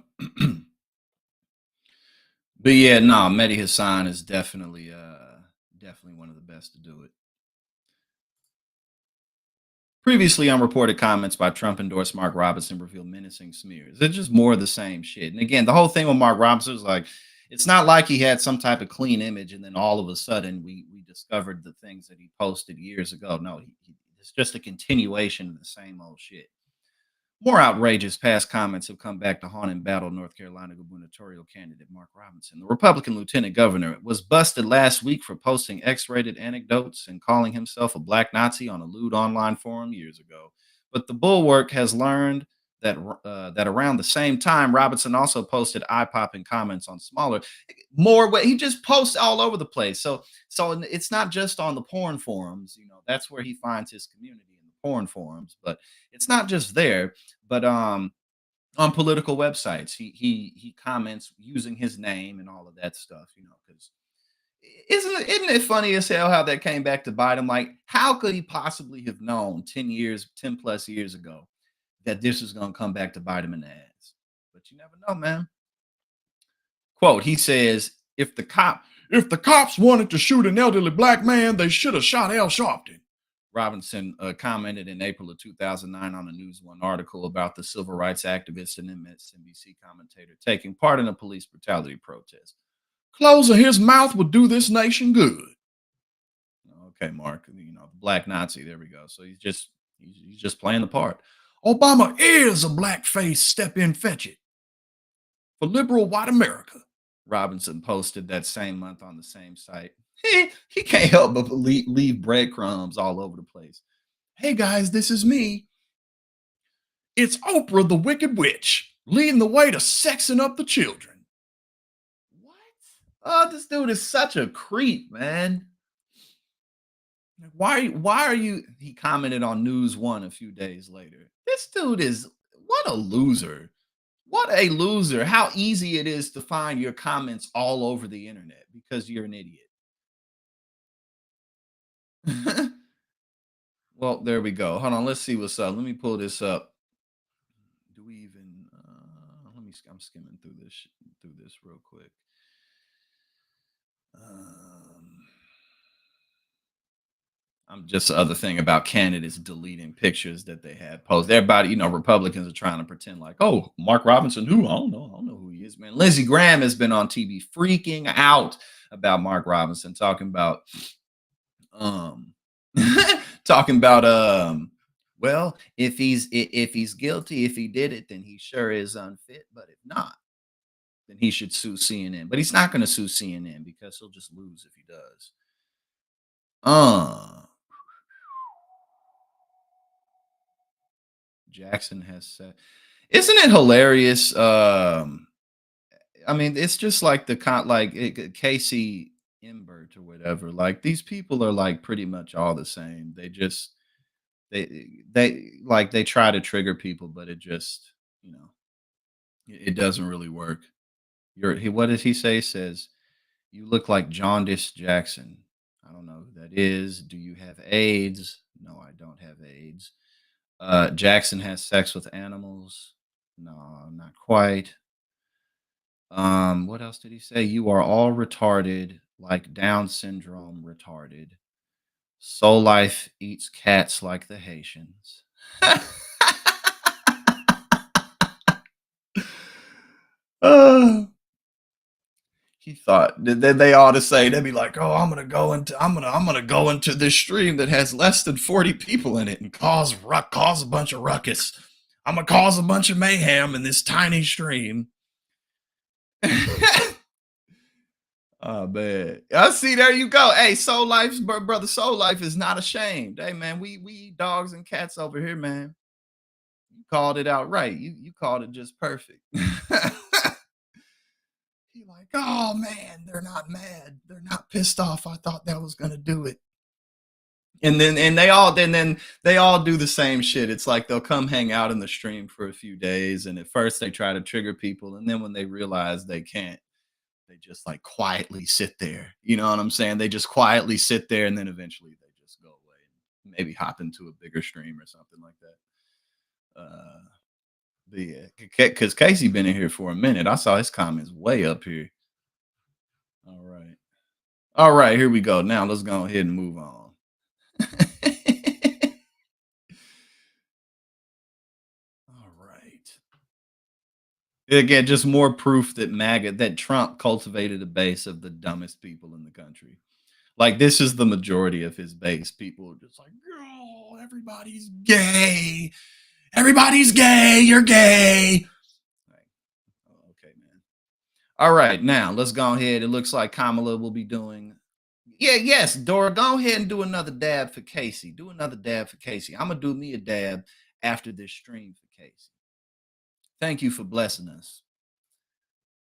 But yeah, no, Mehdi Hassan is definitely one of the best to do it. Previously unreported comments by Trump-endorsed Mark Robinson revealed menacing smears. It's just more of the same shit. And again, the whole thing with Mark Robinson is like, it's not like he had some type of clean image and then all of a sudden we discovered the things that he posted years ago. No, it's just a continuation of the same old shit. More outrageous past comments have come back to haunt and battle North Carolina gubernatorial candidate Mark Robinson. The Republican lieutenant governor was busted last week for posting X-rated anecdotes and calling himself a black Nazi on a lewd online forum years ago. But the bulwark has learned that around the same time, Robinson also posted eye-popping comments on he just posts all over the place. So it's not just on the porn forums. You know, that's where he finds his community, in the porn forums. But it's not just there. But on political websites, he comments using his name and all of that stuff. You know, because isn't it funny as hell how that came back to bite him? Like, how could he possibly have known 10 plus years ago that this is going to come back to bite him in the ass? But you never know, man. Quote, he says, if the cops wanted to shoot an elderly black man, they should have shot Al Sharpton. Robinson commented in April of 2009 on a News One article about the civil rights activist and MSNBC commentator taking part in a police brutality protest. Closing his mouth would do this nation good. Okay, Mark, the black Nazi. There we go. So he's just playing the part. Obama is a blackface. Step in, fetch it. For liberal white America. Robinson posted that same month on the same site. He can't help but leave breadcrumbs all over the place. Hey guys, this is me. It's Oprah the Wicked Witch, leading the way to sexing up the children. What? Oh, this dude is such a creep, man. Why are you? He commented on News One a few days later. This dude is what a loser. What a loser. How easy it is to find your comments all over the internet because you're an idiot. Well, there we go. Hold on. Let's see what's up. Let me pull this up. Do we even I'm skimming through this real quick. I'm just the other thing about candidates deleting pictures that they had posted. Everybody, Republicans are trying to pretend like, oh, Mark Robinson, who? I don't know who he is, man. Lindsey Graham has been on TV freaking out about Mark Robinson, talking about, well, if he's guilty, if he did it, then he sure is unfit. But if not, then he should sue CNN. But he's not going to sue CNN because he'll just lose if he does. Jackson has said, isn't it hilarious? It's just like Casey Imbert or whatever. Like these people are like pretty much all the same. They try to trigger people, but it just it doesn't really work. What does he say? He says, you look like Jaundice Jackson. I don't know who that is. Do you have AIDS? No, I don't have AIDS. Jackson has sex with animals. No, not quite. What else did he say? You are all retarded, like Down syndrome retarded. Soul Life eats cats like the Haitians. He thought they ought to say, they'd be like, oh, I'm gonna go into this stream that has less than 40 people in it and cause a bunch of ruckus. I'm gonna cause a bunch of mayhem in this tiny stream. Oh man. I see, there you go. Hey, Soul Life's brother Soul Life is not ashamed. Hey man, we eat dogs and cats over here, man. You called it out right. You called it just perfect. You're like, oh man, they're not mad. They're not pissed off. I thought that was gonna do it. And then they all do the same shit. It's like they'll come hang out in the stream for a few days, and at first they try to trigger people, and then when they realize they can't, they just like quietly sit there. You know what I'm saying? They just quietly sit there, and then eventually they just go away and maybe hop into a bigger stream or something like that. But yeah, because Casey been in here for a minute. I saw his comments way up here. All right, here we go. Now let's go ahead and move on. All right. Again, just more proof that Trump cultivated a base of the dumbest people in the country. Like this is the majority of his base. People are just like, oh, everybody's gay. Everybody's gay. You're gay. Okay, man. All right, now let's go ahead. It looks like Kamala will be doing. Yes, Dora, go ahead and do another dab for Casey. Do another dab for Casey. I'm going to do me a dab after this stream for Casey. Thank you for blessing us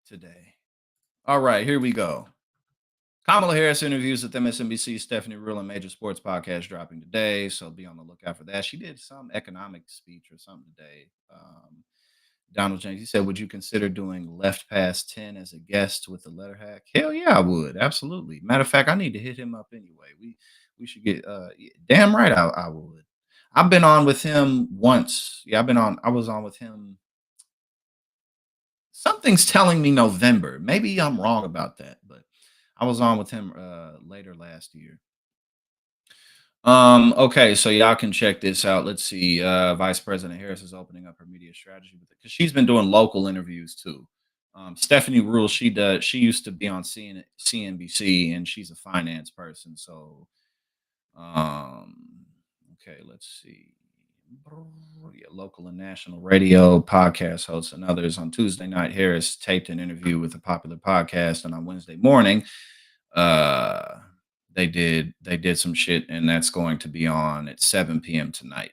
today. All right, here we go. Kamala Harris interviews with MSNBC's Stephanie Ruhle, major sports podcast dropping today, so be on the lookout for that. She did some economic speech or something today. Donald James, he said, would you consider doing Left Past 10 as a guest with the letter hack? Hell yeah, I would. Absolutely. Matter of fact, I need to hit him up anyway. We should get damn right I would. I've been on with him once. Yeah, I was on with him. Something's telling me November. Maybe I'm wrong about that, but I was on with him later last year. Okay, so y'all can check this out. Let's see. Vice President Harris is opening up her media strategy with it because she's been doing local interviews too. Stephanie Rule, she used to be on CNBC and she's a finance person. So um okay, let's see. Yeah, local and national radio, podcast hosts, and others. On Tuesday night, Harris taped an interview with a popular podcast, and on Wednesday morning, uh they did some shit, and that's going to be on at 7 p.m. tonight.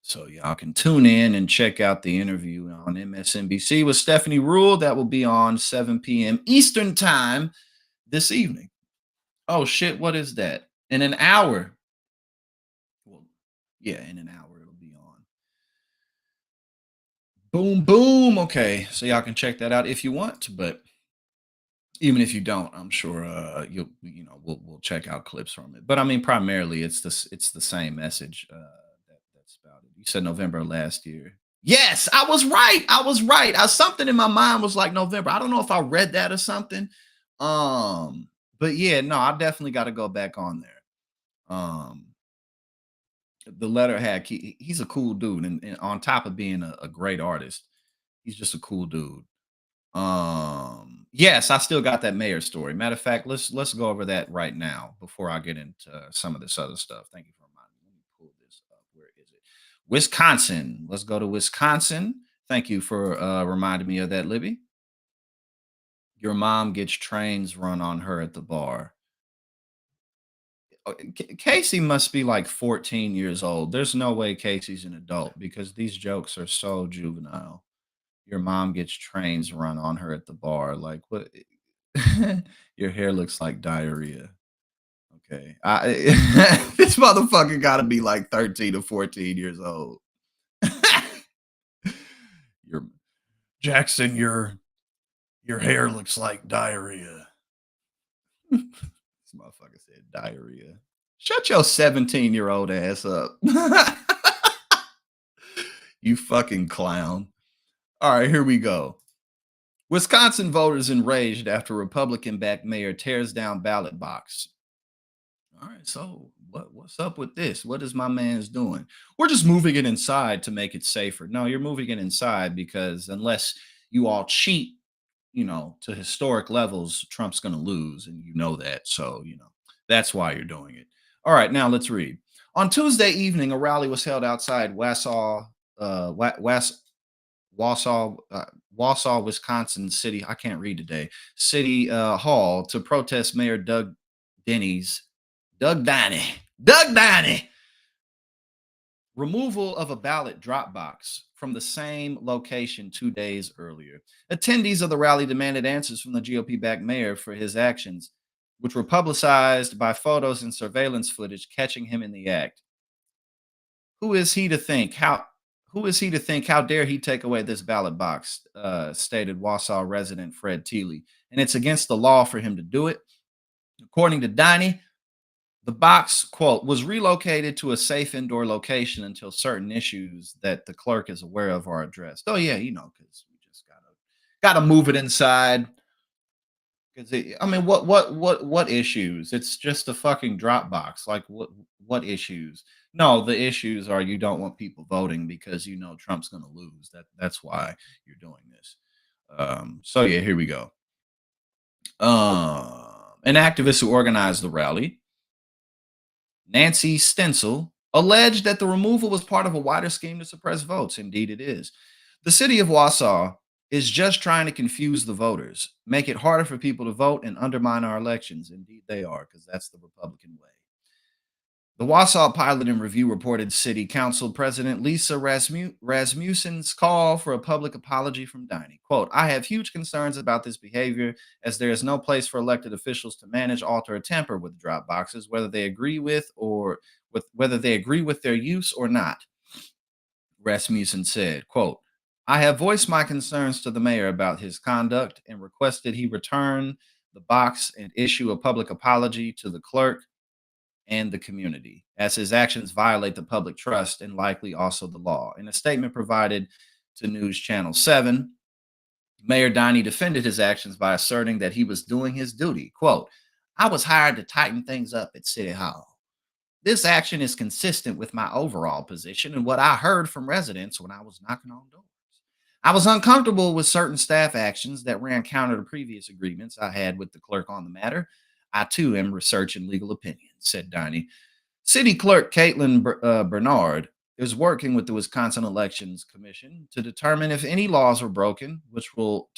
So y'all can tune in and check out the interview on MSNBC with Stephanie Rule. That will be on 7 p.m. Eastern time this evening. Oh shit, what is that? In an hour. Well, yeah, in an hour it'll be on. Boom, boom. Okay, so y'all can check that out if you want, but even if you don't, I'm sure we'll check out clips from it. But I mean, primarily it's the same message. That's about it. You said November of last year. Yes, I was right. I was right. Something in my mind was like November. I don't know if I read that or something. But yeah, no, I definitely got to go back on there. The letter had he's a cool dude, and on top of being a great artist, he's just a cool dude. Yes, I still got that mayor story. Matter of fact, let's go over that right now before I get into some of this other stuff. Thank you for reminding me. Let me pull this up. Where is it? Wisconsin. Let's go to Wisconsin. Thank you for reminding me of that, Libby. Your mom gets trains run on her at the bar. Casey must be like 14 years old. There's no way Casey's an adult because these jokes are so juvenile. Your mom gets trains run on her at the bar. Like what? Your hair looks like diarrhea. Okay. This motherfucker got to be like 13 or 14 years old. Your Jackson, your hair looks like diarrhea. This motherfucker said diarrhea. Shut your 17-year-old ass up. You fucking clown. All right, here we go. Wisconsin voters enraged after Republican-backed mayor tears down ballot box. All right, so what's up with this? What is my man's doing? We're just moving it inside to make it safer. No, you're moving it inside because unless you all cheat, to historic levels, Trump's going to lose, and you know that. So, that's why you're doing it. All right, now let's read. On Tuesday evening, a rally was held outside Wausau, Wisconsin City. I can't read today. City Hall to protest Mayor Doug Diney removal of a ballot drop box from the same location 2 days earlier. Attendees of the rally demanded answers from the GOP-backed mayor for his actions, which were publicized by photos and surveillance footage catching him in the act. Who is he to think? How dare he take away this ballot box? Stated Wausau resident Fred Teeley. And it's against the law for him to do it. According to Diney, the box, quote, was relocated to a safe indoor location until certain issues that the clerk is aware of are addressed. Oh yeah, because we just gotta move it inside. Because what issues? It's just a fucking drop box. Like what issues? No, the issues are you don't want people voting because Trump's gonna lose. That's why you're doing this. So yeah, here we go. An activist who organized the rally, Nancy Stencil, alleged that the removal was part of a wider scheme to suppress votes. Indeed, it is. The city of Wausau is just trying to confuse the voters, make it harder for people to vote, and undermine our elections. Indeed, they are, because that's the Republican way. The Wausau Pilot and Review reported City Council President Lisa Rasmussen's call for a public apology from Diney. Quote, I have huge concerns about this behavior as there is no place for elected officials to manage, alter, or tamper with drop boxes, whether they agree with their use or not. Rasmussen said, quote, I have voiced my concerns to the mayor about his conduct and requested he return the box and issue a public apology to the clerk and the community, as his actions violate the public trust and likely also the law. In a statement provided to News Channel 7, Mayor Diney defended his actions by asserting that he was doing his duty. Quote, I was hired to tighten things up at City Hall. This action is consistent with my overall position and what I heard from residents when I was knocking on doors. I was uncomfortable with certain staff actions that ran counter to previous agreements I had with the clerk on the matter. I too am researching legal opinions, said Diney. City Clerk Caitlin Bernard is working with the Wisconsin Elections Commission to determine if any laws are broken, which will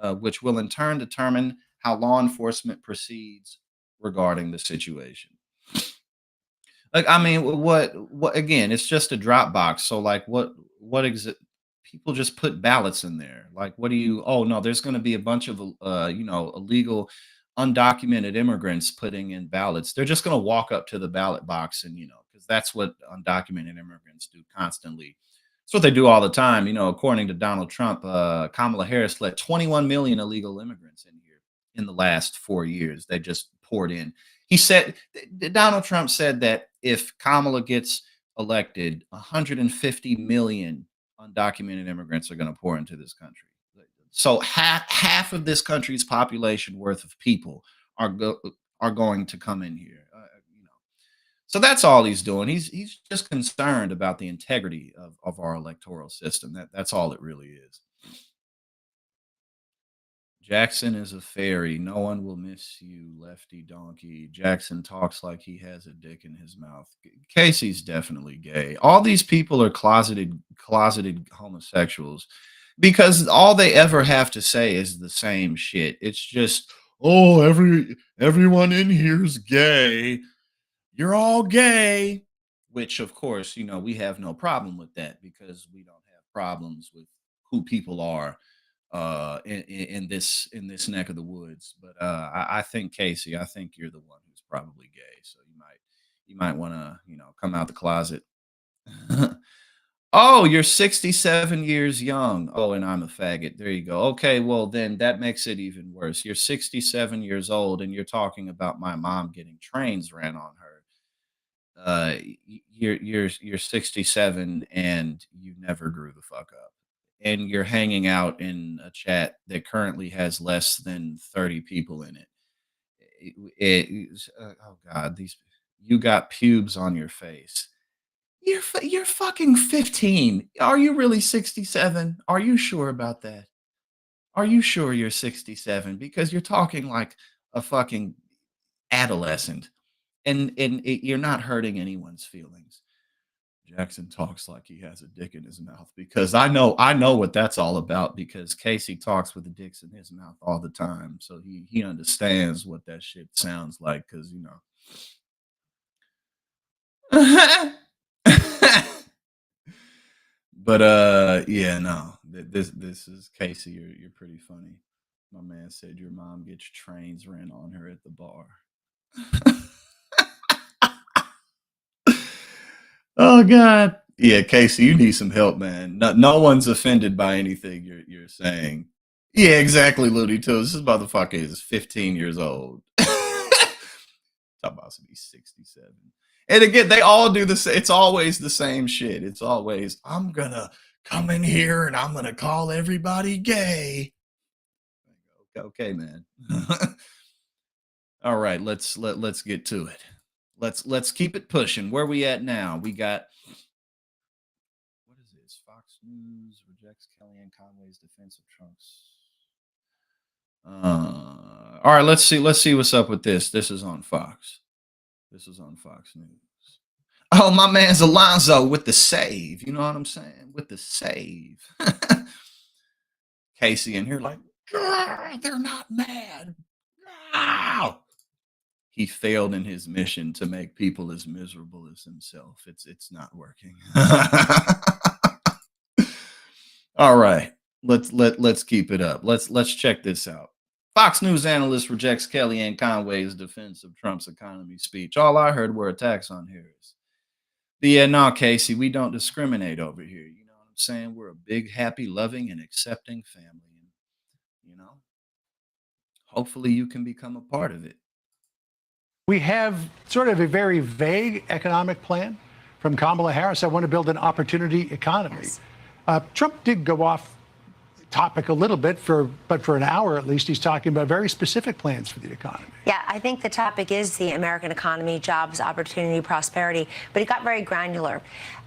in turn determine how law enforcement proceeds regarding the situation. Like, I mean, what again, it's just a Dropbox. So like what people just put ballots in there. Like, what do you, oh no, there's gonna be a bunch of illegal, undocumented immigrants putting in ballots. They're just gonna walk up to the ballot box and because that's what undocumented immigrants do constantly. It's what they do all the time. According to Donald Trump, Kamala Harris let 21 million illegal immigrants in here in the last 4 years. They just poured in. He said, Donald Trump said that if Kamala gets elected, 150 million undocumented immigrants are going to pour into this country. So half of this country's population worth of people are going to come in here. So that's all he's doing. He's just concerned about the integrity of our electoral system. That's all it really is. Jackson is a fairy. No one will miss you, lefty donkey. Jackson talks like he has a dick in his mouth. Casey's definitely gay. All these people are closeted homosexuals because all they ever have to say is the same shit. It's just, oh, everyone in here's gay. You're all gay, which of course, we have no problem with that because we don't have problems with who people are in this neck of the woods. But I think Casey, I think you're the one who's probably gay, so you might want to come out the closet. Oh, you're 67 years young. Oh, and I'm a faggot. There you go. Okay, well then that makes it even worse. You're 67 years old and you're talking about my mom getting trains ran on her. You're 67 and you never grew the fuck up, and you're hanging out in a chat that currently has less than 30 people in it. Oh god, you got pubes on your face. You're fucking 15. Are you really 67? Are you sure about that? Are you sure you're 67? Because you're talking like a fucking adolescent, and you're not hurting anyone's feelings. Jackson talks like he has a dick in his mouth because I know what that's all about because Casey talks with the dicks in his mouth all the time. So he understands what that shit sounds like because But yeah, no. This is Casey, you're pretty funny. My man said your mom gets trains ran on her at the bar. Oh god. Yeah, Casey, you need some help, man. No one's offended by anything you're saying. Yeah, exactly, Looney Tunes. This motherfucker is 15 years old. Talk about to be 67. And again, they all do this. It's always the same shit. It's always, I'm gonna come in here and I'm gonna call everybody gay. Okay, man. All right, let's get to it. Let's keep it pushing. Where we at now? We got, what is this? Fox News rejects Kellyanne Conway's defense of Trump's. All right, let's see what's up with this. This is on Fox. This is on Fox News. Oh, my man's Alonzo with the save. You know what I'm saying? With the save. Casey in here like, they're not mad. He failed in his mission to make people as miserable as himself. It's not working. All right, let's keep it up. Let's check this out. Fox News analyst rejects Kellyanne Conway's defense of Trump's economy speech. All I heard were attacks on Harris. But yeah, no, Casey, we don't discriminate over here. You know what I'm saying? We're a big, happy, loving, and accepting family. Hopefully you can become a part of it. We have sort of a very vague economic plan from Kamala Harris. I want to build an opportunity economy. Yes. Trump did go off topic a little bit, but for an hour at least, he's talking about very specific plans for the economy. Yeah, I think the topic is the American economy, jobs, opportunity, prosperity, but he got very granular.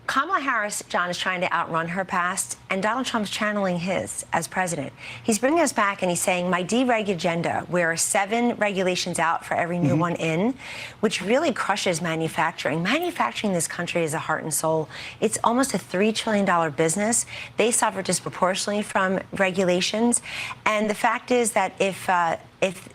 Kamala Harris, John, is trying to outrun her past, and Donald Trump's channeling his as president. He's bringing us back, and he's saying, my dereg agenda, where 7 regulations out for every new one in, which really crushes manufacturing. Manufacturing in this country is a heart and soul. It's almost a $3 trillion business. They suffer disproportionately from regulations. And the fact is that if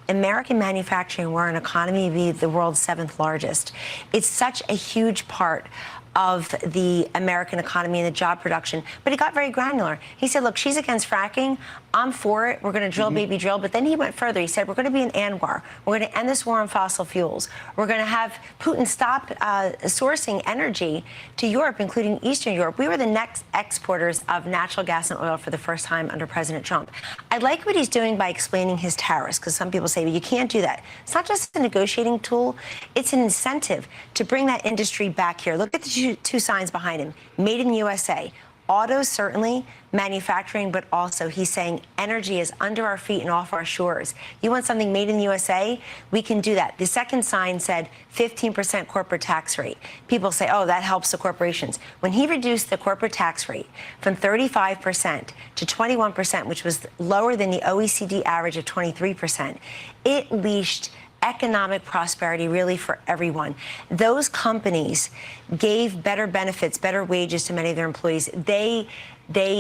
American manufacturing were an economy, it'd be the world's 7th largest. It's such a huge part of the American economy and the job production. But he got very granular. He said, look, she's against fracking. I'm for it. We're going to drill, baby, drill. But then he went further. He said, we're going to be an and war. We're going to end this war on fossil fuels. We're going to have Putin stop sourcing energy to Europe, including Eastern Europe. We were the next exporters of natural gas and oil for the first time under President Trump. I like what he's doing by explaining his tariffs, because some people say, well, you can't do that. It's not just a negotiating tool. It's an incentive to bring that industry back here. Look at the two signs behind him. Made in USA. Autos, certainly, manufacturing, but also he's saying energy is under our feet and off our shores. You want something made in the USA? We can do that. The second sign said 15% corporate tax rate. People say, oh, that helps the corporations. When he reduced the corporate tax rate from 35% to 21%, which was lower than the OECD average of 23%, it leashed economic prosperity really for everyone. Those companies gave better benefits, better wages to many of their employees. They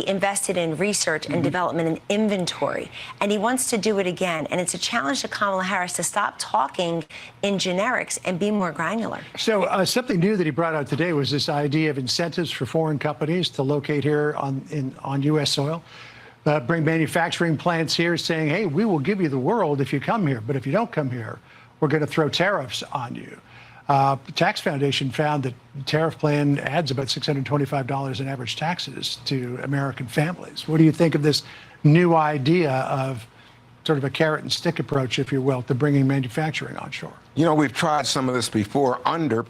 invested in research and development and inventory, and he wants to do it again. And it's a challenge to Kamala Harris to stop talking in generics and be more granular. So something new that he brought out today was this idea of incentives for foreign companies to locate here on U.S. soil. Bring manufacturing plants here, saying, hey, we will give you the world if you come here, but if you don't come here, we're going to throw tariffs on you. The Tax Foundation found that the tariff plan adds about $625 in average taxes to American families. What do you think of this new idea of sort of a carrot and stick approach, if you will, to bringing manufacturing onshore? You know, we've tried some of this before under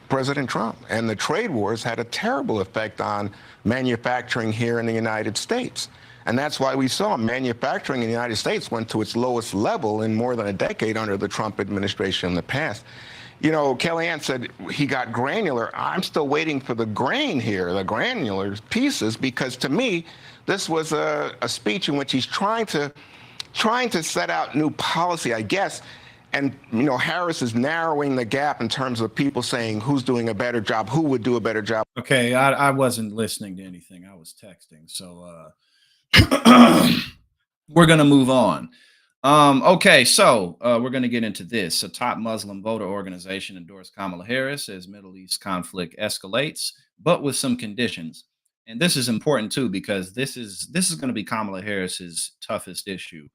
President Trump, and the trade wars had a terrible effect on manufacturing here in the United States. And that's why we saw manufacturing in the United States went to its lowest level in more than a decade under the Trump administration in the past. You know, Kellyanne said he got granular. I'm still waiting for the grain here, the granular pieces, because to me, this was a speech in which he's trying to set out new policy, I guess. And, you know, Harris is narrowing the gap in terms of people saying who's doing a better job, who would do a better job. Okay, I wasn't listening to anything. I was texting. So we're going to move on. Okay, so we're going to get into this. A top Muslim voter organization endorsed Kamala Harris as Middle East conflict escalates, but with some conditions. And this is important too, because this is going to be Kamala Harris's toughest issue.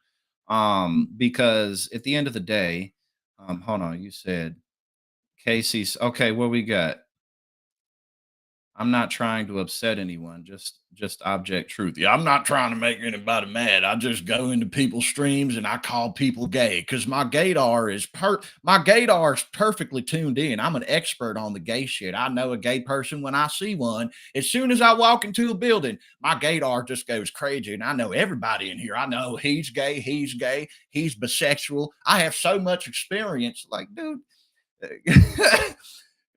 Because at the end of the day, hold on, you said Casey's okay. What we got? I'm not trying to upset anyone, just object truth. Yeah, I'm not trying to make anybody mad. I just go into people's streams and I call people gay because my gaydar is perfectly tuned in. I'm an expert on the gay shit. I know a gay person when I see one. As soon as I walk into a building, my gaydar just goes crazy, and I know everybody in here. I know he's gay, he's bisexual. I have so much experience. Like, dude,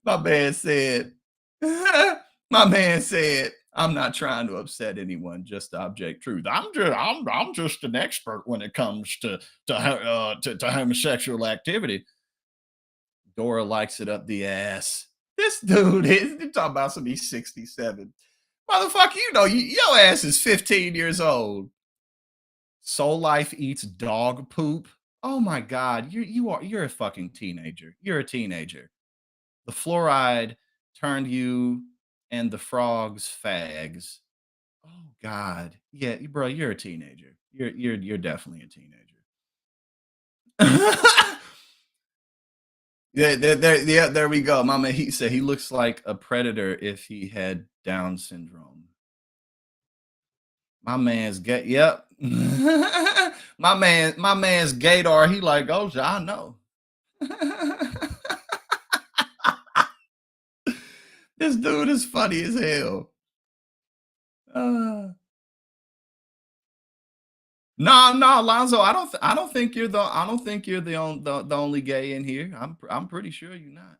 my man said. My man said, "I'm not trying to upset anyone, just to object truth. I'm just an expert when it comes to homosexual activity." Dora likes it up the ass. This dude is talking about some. He's 67. Motherfucker, you know your ass is 15 years old. Soul Life eats dog poop. Oh my God, you're a fucking teenager. You're a teenager. The fluoride turned you and the frogs fags. Oh God. Yeah, bro, you're a teenager. You're definitely a teenager. Yeah, there we go. Mama, he said he looks like a predator if he had Down syndrome. My man's gay. Yep. my man's gaydar. He like, oh, I know. This dude is funny as hell. No, no, Alonzo, I don't think you're the only gay in here. I'm pretty sure you're not.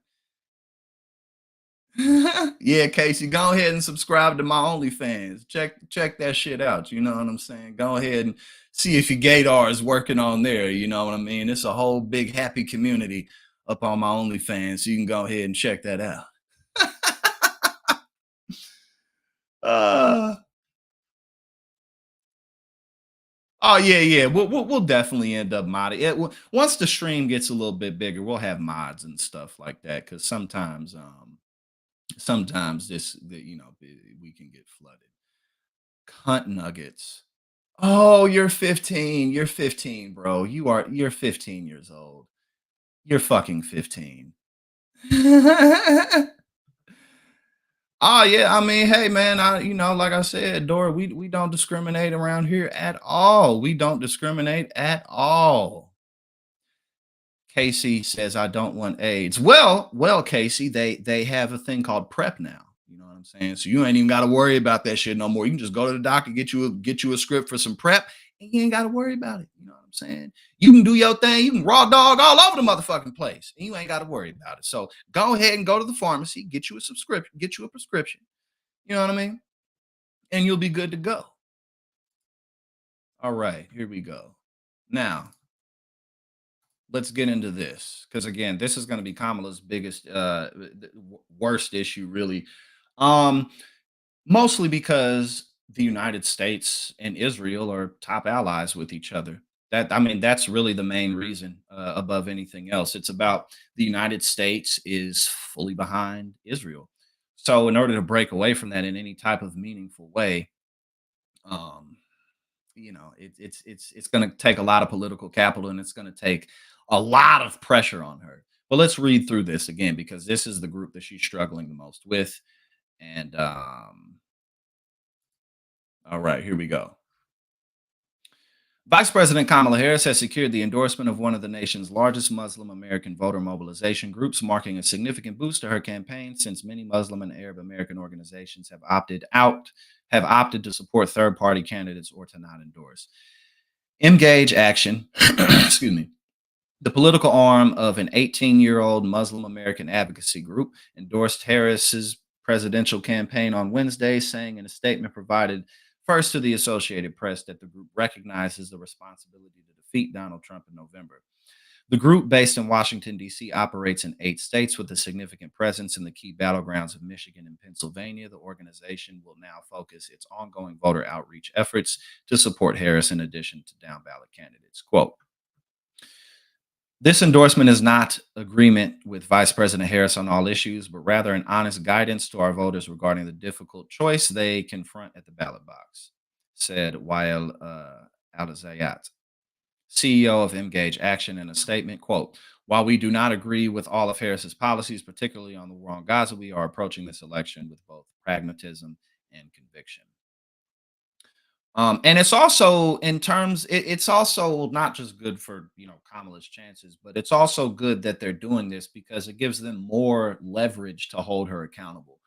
Yeah, Casey, go ahead and subscribe to my OnlyFans. Check that shit out. You know what I'm saying? Go ahead and see if your gaydar is working on there. You know what I mean? It's a whole big happy community up on my OnlyFans. So you can go ahead and check that out. Uh, oh yeah, yeah. We'll definitely end up modding it. Once the stream gets a little bit bigger, we'll have mods and stuff like that. Because sometimes we can get flooded. Cunt nuggets. Oh, you're 15. You're 15, bro. You're 15 years old. You're fucking 15. Oh yeah, I mean, hey man, like I said, Dora, we don't discriminate around here at all. We don't discriminate at all. Casey says I don't want AIDS. Well, Casey, they have a thing called PrEP now. You know what I'm saying? So you ain't even got to worry about that shit no more. You can just go to the doctor, get you a script for some PrEP, and you ain't got to worry about it. You know what I'm saying? You can do your thing. You can raw dog all over the motherfucking place, and you ain't got to worry about it. So go ahead and go to the pharmacy, get you a subscription, get you a prescription. You know what I mean? And you'll be good to go. All right, here we go. Now, let's get into this because again, this is going to be Kamala's biggest, worst issue, really. Um, Mostly because the United States and Israel are top allies with each other. That's really the main reason, above anything else. It's about the United States is fully behind Israel. So, in order to break away from that in any type of meaningful way, um, it's going to take a lot of political capital and it's going to take a lot of pressure on her. But let's read through this again because this is the group that she's struggling the most with. And all right, here we go. Vice President Kamala Harris has secured the endorsement of one of the nation's largest Muslim American voter mobilization groups, marking a significant boost to her campaign since many Muslim and Arab American organizations have opted to support third-party candidates or to not endorse. Engage Action, excuse me, the political arm of an 18-year-old Muslim American advocacy group, endorsed Harris's presidential campaign on Wednesday, saying in a statement provided first to the Associated Press that the group recognizes the responsibility to defeat Donald Trump in November. The group, based in Washington, D.C., operates in 8 states with a significant presence in the key battlegrounds of Michigan and Pennsylvania. The organization will now focus its ongoing voter outreach efforts to support Harris in addition to down ballot candidates. Quote, this endorsement is not agreement with Vice President Harris on all issues, but rather an honest guidance to our voters regarding the difficult choice they confront at the ballot box, said Wael Al-Zayat, CEO of Engage Action, in a statement. Quote, while we do not agree with all of Harris's policies, particularly on the war on Gaza, we are approaching this election with both pragmatism and conviction. And it's also it's also not just good for Kamala's chances, but it's also good that they're doing this because it gives them more leverage to hold her accountable.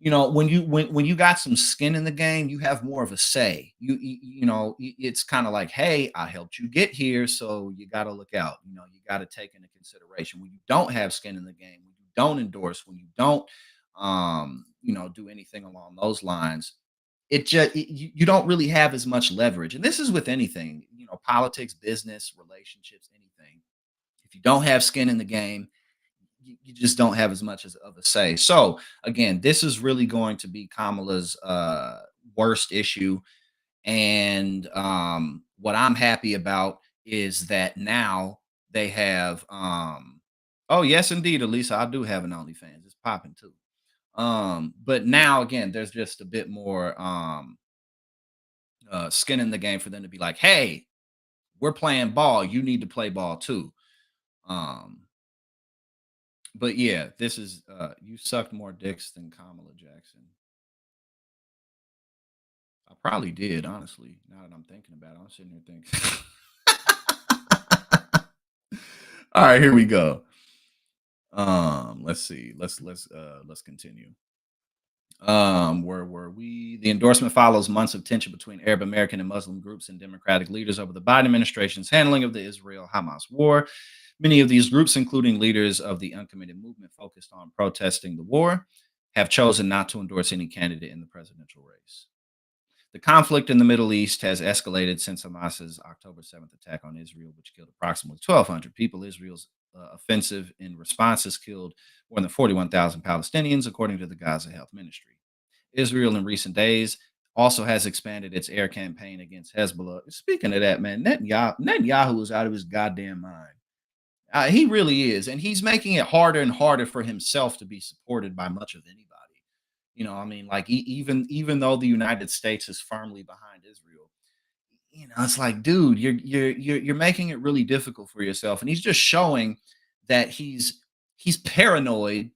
When you got some skin in the game, you have more of a say. It's kind of like, hey, I helped you get here, so you got to look out. You got to take into consideration when you don't have skin in the game, when you don't endorse, when you don't, do anything along those lines. You don't really have as much leverage, and this is with anything, politics, business, relationships, anything. If you don't have skin in the game, you just don't have as much of a say. So again, this is really going to be Kamala's worst issue, and what I'm happy about is that now they have. Oh yes, indeed, Elisa, I do have an OnlyFans. It's popping too. But now again, there's just a bit more skin in the game for them to be like, hey, we're playing ball. You need to play ball too. But yeah, this is you sucked more dicks than Kamala Jackson. I probably did, honestly. Now that I'm thinking about it, I'm sitting here thinking. All right, here we go. Let's see. Let's continue. Where were we? The endorsement follows months of tension between Arab American and Muslim groups and Democratic leaders over the Biden administration's handling of the Israel-Hamas war. Many of these groups, including leaders of the uncommitted movement focused on protesting the war, have chosen not to endorse any candidate in the presidential race. The conflict in the Middle East has escalated since Hamas's October 7th attack on Israel, which killed approximately 1,200 people. Israel's offensive in response has killed more than 41,000 Palestinians, according to the Gaza Health Ministry. Israel in recent days also has expanded its air campaign against Hezbollah. Speaking of that, man, Netanyahu is out of his goddamn mind. He really is. And he's making it harder and harder for himself to be supported by much of anybody. I mean, like even though the United States is firmly behind Israel, it's like, dude, you're making it really difficult for yourself. And he's just showing that he's paranoid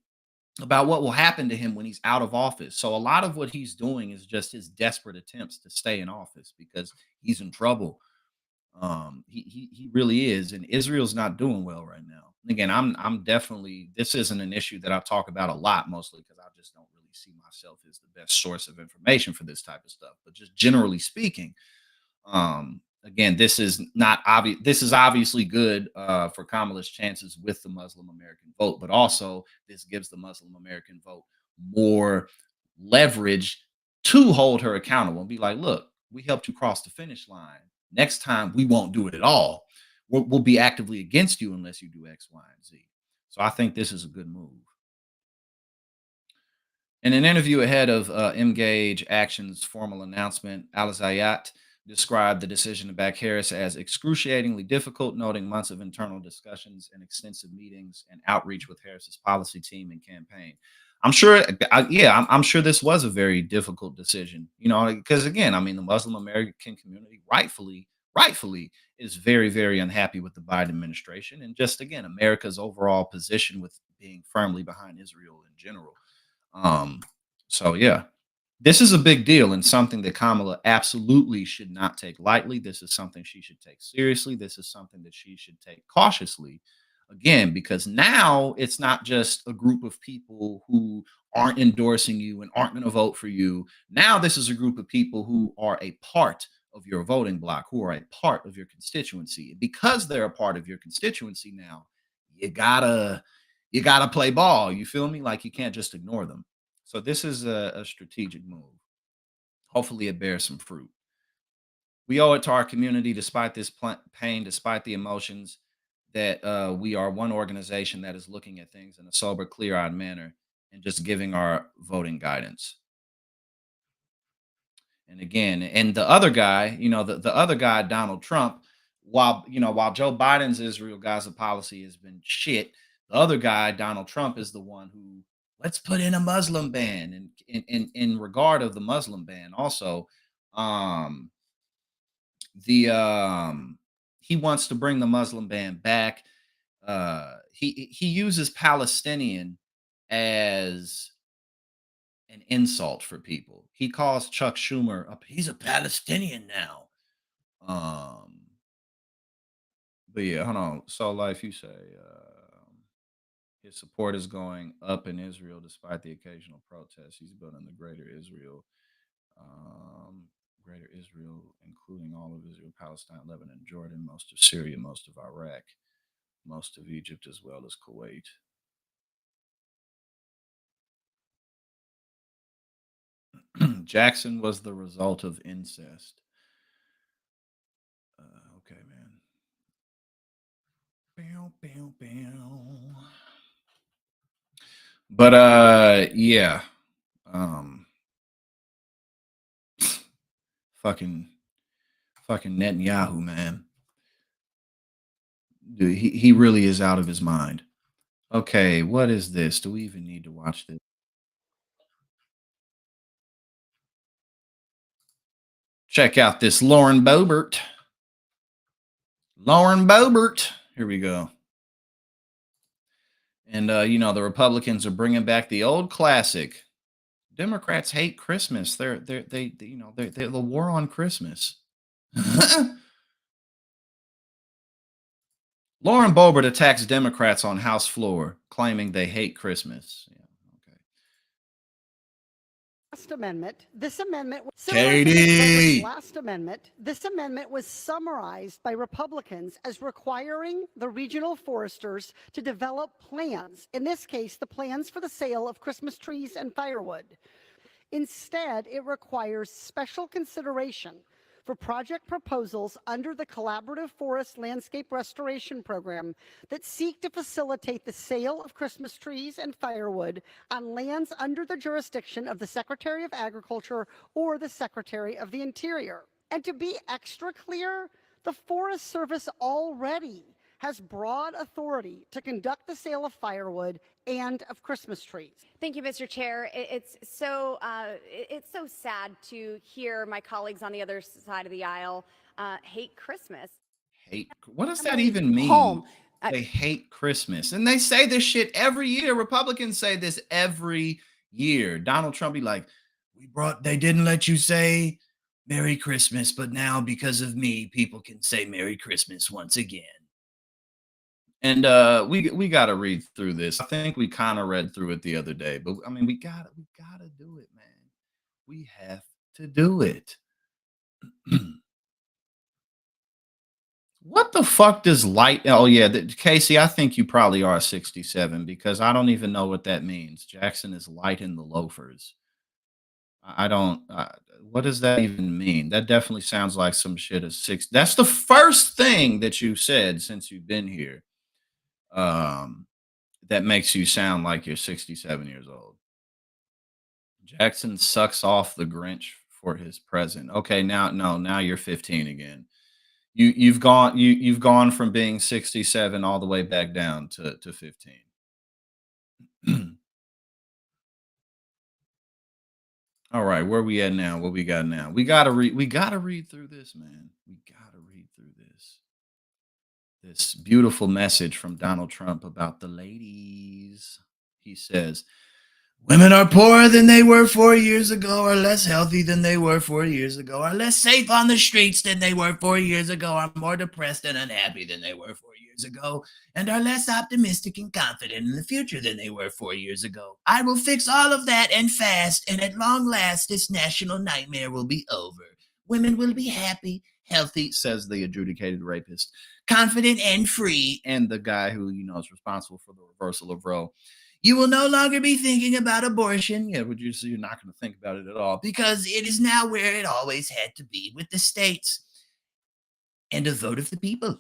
about what will happen to him when he's out of office. So a lot of what he's doing is just his desperate attempts to stay in office because he's in trouble. He really is, and Israel's not doing well right now. And again, I'm definitely, this isn't an issue that I talk about a lot, mostly because I just don't really see myself as the best source of information for this type of stuff. But just generally speaking, again, this is not obvious. This is obviously good for Kamala's chances with the Muslim American vote, but also this gives the Muslim American vote more leverage to hold her accountable and be like, look, we helped you cross the finish line. Next time, we won't do it at all. We'll be actively against you unless you do X, Y, and Z. So I think this is a good move. In an interview ahead of Engage Action's formal announcement, Al-Zayat described the decision to back Harris as excruciatingly difficult, noting months of internal discussions and extensive meetings and outreach with Harris's policy team and campaign. I'm sure, I'm sure this was a very difficult decision, because again, I mean, the Muslim American community rightfully is very, very unhappy with the Biden administration and just again, America's overall position with being firmly behind Israel in general. So yeah, this is a big deal and something that Kamala absolutely should not take lightly. This is something she should take seriously. This is something that she should take cautiously. Again, because now it's not just a group of people who aren't endorsing you and aren't going to vote for you. Now this is a group of people who are a part of your voting block, who are a part of your constituency. Because they're a part of your constituency now, you gotta play ball. You feel me? Like you can't just ignore them. So this is a strategic move. Hopefully it bears some fruit. We owe it to our community, despite this pain, despite the emotions, that we are one organization that is looking at things in a sober, clear-eyed manner and just giving our voting guidance. And again, and the other guy, the other guy, Donald Trump, while Joe Biden's Israel Gaza policy has been shit, the other guy, Donald Trump, is the one who let's put in a Muslim ban. And in regard of the Muslim ban, also, he wants to bring the Muslim ban back. He uses Palestinian as an insult for people. He calls Chuck Schumer up. He's a Palestinian now. But yeah, hold on. So Life, you say his support is going up in Israel despite the occasional protests. He's building the greater Israel, including all of Israel, Palestine, Lebanon, Jordan, most of Syria, most of Iraq, most of Egypt, as well as Kuwait. Jackson was the result of incest. Okay, man. But yeah. Fucking Netanyahu, man. Dude, he really is out of his mind. Okay, what is this? Do we even need to watch this? Check out this Lauren Boebert. Lauren Boebert. Here we go. And the Republicans are bringing back the old classic. Democrats hate Christmas. They're the war on Christmas. Lauren Boebert attacks Democrats on House floor, claiming they hate Christmas. Yeah, okay. last amendment, this amendment Katie. last amendment, this amendment was summarized by Republicans as requiring the regional foresters to develop plans, in this case, the plans for the sale of Christmas trees and firewood. Instead, it requires special consideration for project proposals under the Collaborative Forest Landscape Restoration Program that seek to facilitate the sale of Christmas trees and firewood on lands under the jurisdiction of the Secretary of Agriculture or the Secretary of the Interior. And to be extra clear, the Forest Service already has broad authority to conduct the sale of firewood and of Christmas trees. Thank you, Mr. Chair. It's so sad to hear my colleagues on the other side of the aisle hate Christmas. Hate. What does that even mean? They hate Christmas. And they say this shit every year. Republicans say this every year. Donald Trump be like, they didn't let you say Merry Christmas, but now because of me, people can say Merry Christmas once again. And we got to read through this. I think we kind of read through it the other day, but I mean, we gotta do it, man. We have to do it. What the fuck does light? Oh yeah, Casey, I think you probably are 67 because I don't even know what that means. Jackson is light in the loafers. I don't. What does that even mean? That definitely sounds like some shit of six. That's the first thing that you said since you've been here. That makes you sound like you're 67 years old. Jackson sucks off the Grinch for his present. Okay, now you're 15 again. You've gone from being 67 all the way back down to 15. All right, where we at now? What we got now? We gotta read through this, man. We gotta read through this. This beautiful message from Donald Trump about the ladies. He says, women are poorer than they were 4 years ago, are less healthy than they were 4 years ago, are less safe on the streets than they were 4 years ago, are more depressed and unhappy than they were 4 years ago, and are less optimistic and confident in the future than they were 4 years ago. I will fix all of that and fast, and at long last, this national nightmare will be over. Women will be happy, healthy, says the adjudicated rapist, confident and free, and the guy who, is responsible for the reversal of Roe. You will no longer be thinking about abortion. Yeah, you're not going to think about it at all because it is now where it always had to be with the states and a vote of the people.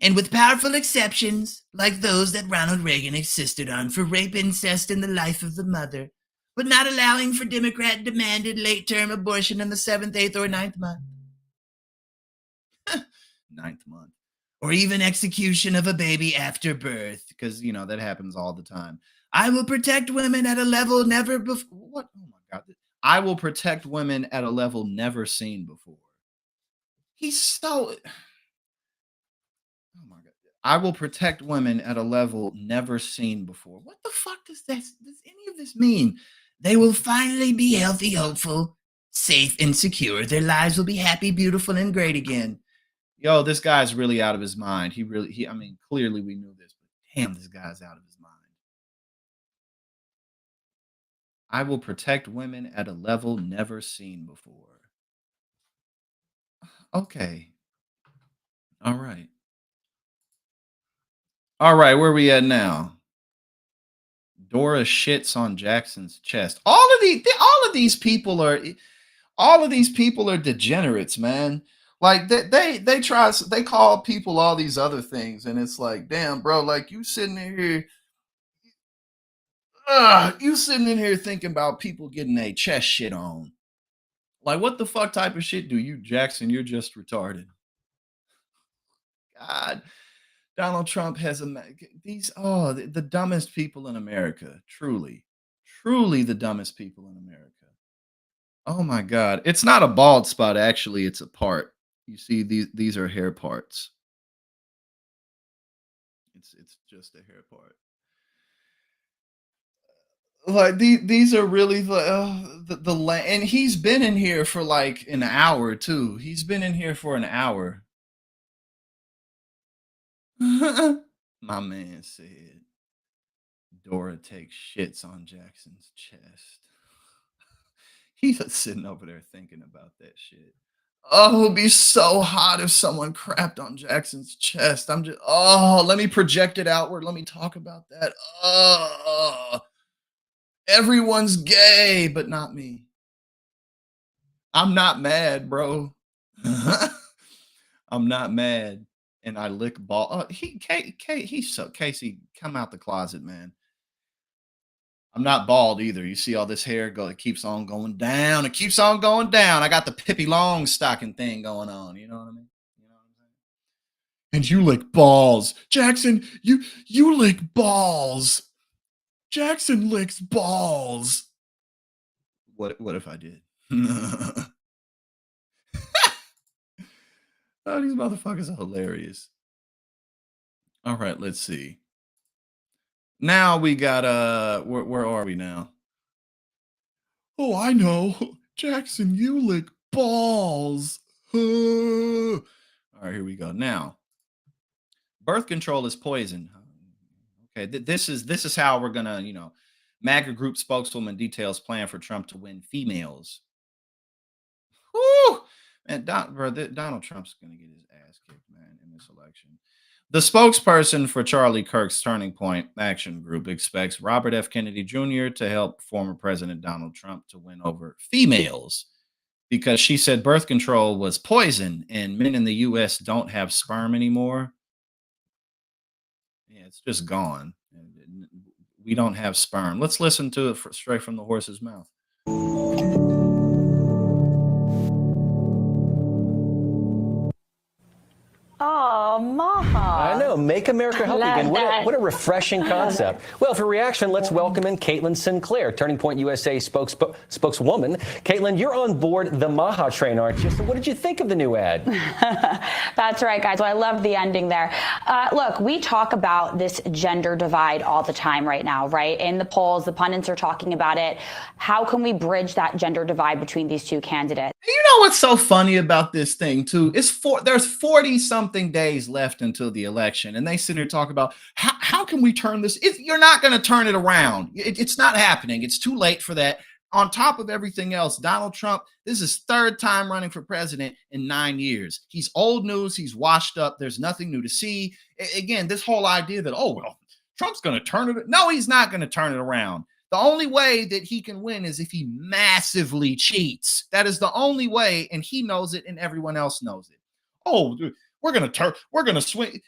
And with powerful exceptions like those that Ronald Reagan insisted on for rape, incest, and the life of the mother, but not allowing for Democrat-demanded late-term abortion in the 7th, 8th, or 9th month. 9th month. Or even execution of a baby after birth, because, that happens all the time. I will protect women at a level never before. What? Oh my God. I will protect women at a level never seen before. He's so. Oh my God. I will protect women at a level never seen before. What the fuck does any of this mean? They will finally be healthy, hopeful, safe, and secure. Their lives will be happy, beautiful, and great again. Yo, this guy's really out of his mind. Clearly we knew this, but damn, this guy's out of his mind. I will protect women at a level never seen before. Okay. All right. All right, where we at now? Dora shits on Jackson's chest. All of these people are degenerates, man. Like they call people all these other things, and it's like, damn, bro, like you sitting in here thinking about people getting their chest shit on. Like, what the fuck type of shit do you, Jackson? You're just retarded. God, Donald Trump has the dumbest people in America. Truly the dumbest people in America. Oh my God. It's not a bald spot, actually, it's a part. You see, these are hair parts. It's just a hair part. Like these are really and he's been in here for like an hour too. He's been in here for an hour. My man said Dora takes shits on Jackson's chest. He's sitting over there thinking about that shit. Oh, it would be so hot if someone crapped on Jackson's chest. Let me project it outward. Let me talk about that. Everyone's gay, but not me. I'm not mad, bro. I'm not mad. And I lick ball. Casey, come out the closet, man. I'm not bald either. You see all this hair go, it keeps on going down. It keeps on going down. I got the Pippi Longstocking thing going on. You know what I mean? And you lick balls. Jackson, you lick balls. Jackson licks balls. What if I did? Oh, these motherfuckers are hilarious. All right, let's see. Now we got where are we now? Oh, I know. Jackson, you lick balls. All right, here we go. Now, birth control is poison. Okay, this is how we're gonna, MAGA group spokeswoman details plan for Trump to win females. Woo! Man, Donald Trump's gonna get his ass kicked, man, in this election. The spokesperson for Charlie Kirk's Turning Point Action Group expects Robert F. Kennedy Jr. to help former President Donald Trump to win over females because she said birth control was poison and men in the U.S. don't have sperm anymore. Yeah, it's just gone. We don't have sperm. Let's listen to it straight from the horse's mouth. Oh, Maha. I know. Make America Healthy Again. What a refreshing concept. Well, for reaction, let's welcome in Caitlin Sinclair, Turning Point USA spokeswoman. Caitlin, you're on board the Maha train, aren't you? So what did you think of the new ad? That's right, guys. Well, I love the ending there. Look, we talk about this gender divide all the time right now, right? In the polls, the pundits are talking about it. How can we bridge that gender divide between these two candidates? You know what's so funny about this thing, too? There's 40-something days left until the election, and they sit here talking about how can we turn this? You're not going to turn it around. It's not happening. It's too late for that. On top of everything else, Donald Trump, this is his third time running for president in 9 years. He's old news. He's washed up. There's nothing new to see. Again, this whole idea that, oh, well, Trump's going to turn it. No, he's not going to turn it around. The only way that he can win is if he massively cheats. That is the only way, and he knows it, and everyone else knows it. Oh, dude, we're gonna swing.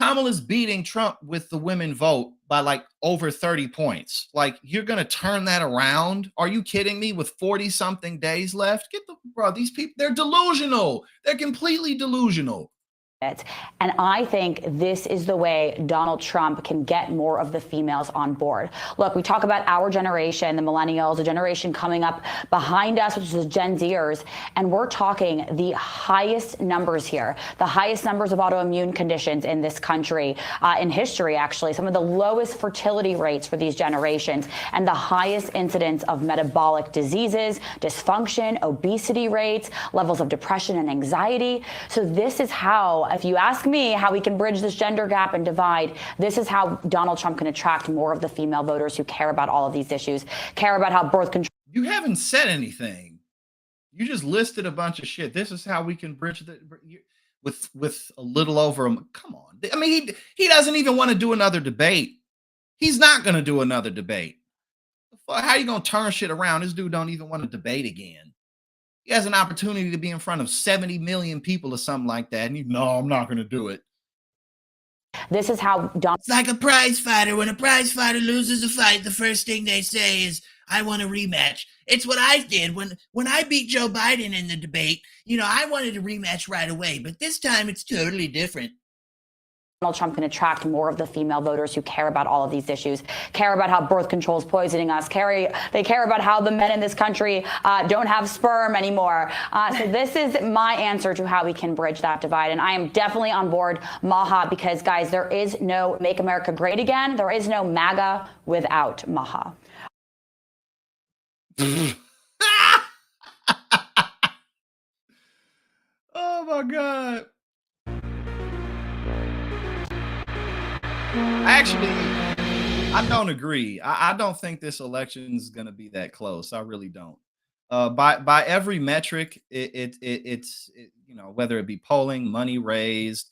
Kamala's beating Trump with the women vote by like over 30 points. Like, you're gonna turn that around? Are you kidding me? With 40-something days left, these people, they're delusional. They're completely delusional. And I think this is the way Donald Trump can get more of the females on board. Look, we talk about our generation, the millennials, the generation coming up behind us, which is the Gen Zers, and we're talking the highest numbers here, the highest numbers of autoimmune conditions in this country, in history, actually, some of the lowest fertility rates for these generations, and the highest incidence of metabolic diseases, dysfunction, obesity rates, levels of depression and anxiety. So this is how, if you ask me how we can bridge this gender gap and divide, this is how Donald Trump can attract more of the female voters who care about all of these issues, care about how birth control. You haven't said anything. You just listed a bunch of shit. This is how we can bridge with a little over a, come on. I mean, he doesn't even want to do another debate. He's not going to do another debate. How are you going to turn shit around? This dude don't even want to debate again. He has an opportunity to be in front of 70 million people or something like that. And no, I'm not going to do it. This is how Donald. It's like a prize fighter. When a prize fighter loses a fight, the first thing they say is, I want a rematch. It's what I did when I beat Joe Biden in the debate. I wanted a rematch right away, but this time it's totally different. Donald Trump can attract more of the female voters who care about all of these issues, care about how birth control is poisoning us, they care about how the men in this country don't have sperm anymore. So this is my answer to how we can bridge that divide. And I am definitely on board Maha because, guys, there is no Make America Great Again. There is no MAGA without Maha. Oh, my God. Actually, I don't agree. I don't think this election is going to be that close. I really don't. By every metric, you know, whether it be polling, money raised,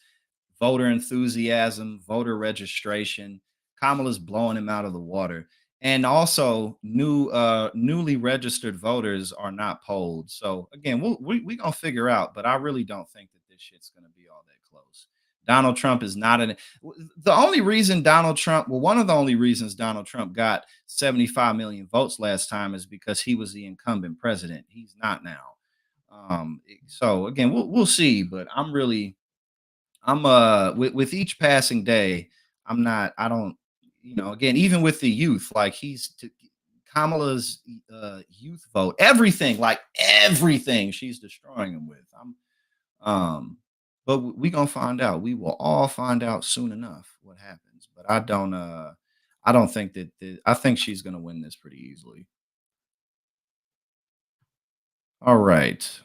voter enthusiasm, voter registration, Kamala's blowing him out of the water. And also, newly registered voters are not polled. So again, we gonna figure out. But I really don't think that this shit's gonna be all that close. Donald Trump is not an. The only reason Donald Trump, well, one of the only reasons Donald Trump got 75 million votes last time is because he was the incumbent president. He's not now. So again, we'll see. But I'm with each passing day, I don't, you know, again, even with the youth, like Kamala's youth vote, everything, like everything she's destroying them with. But we gonna find out. We will all find out soon enough what happens. But I don't think I think she's gonna win this pretty easily. All right.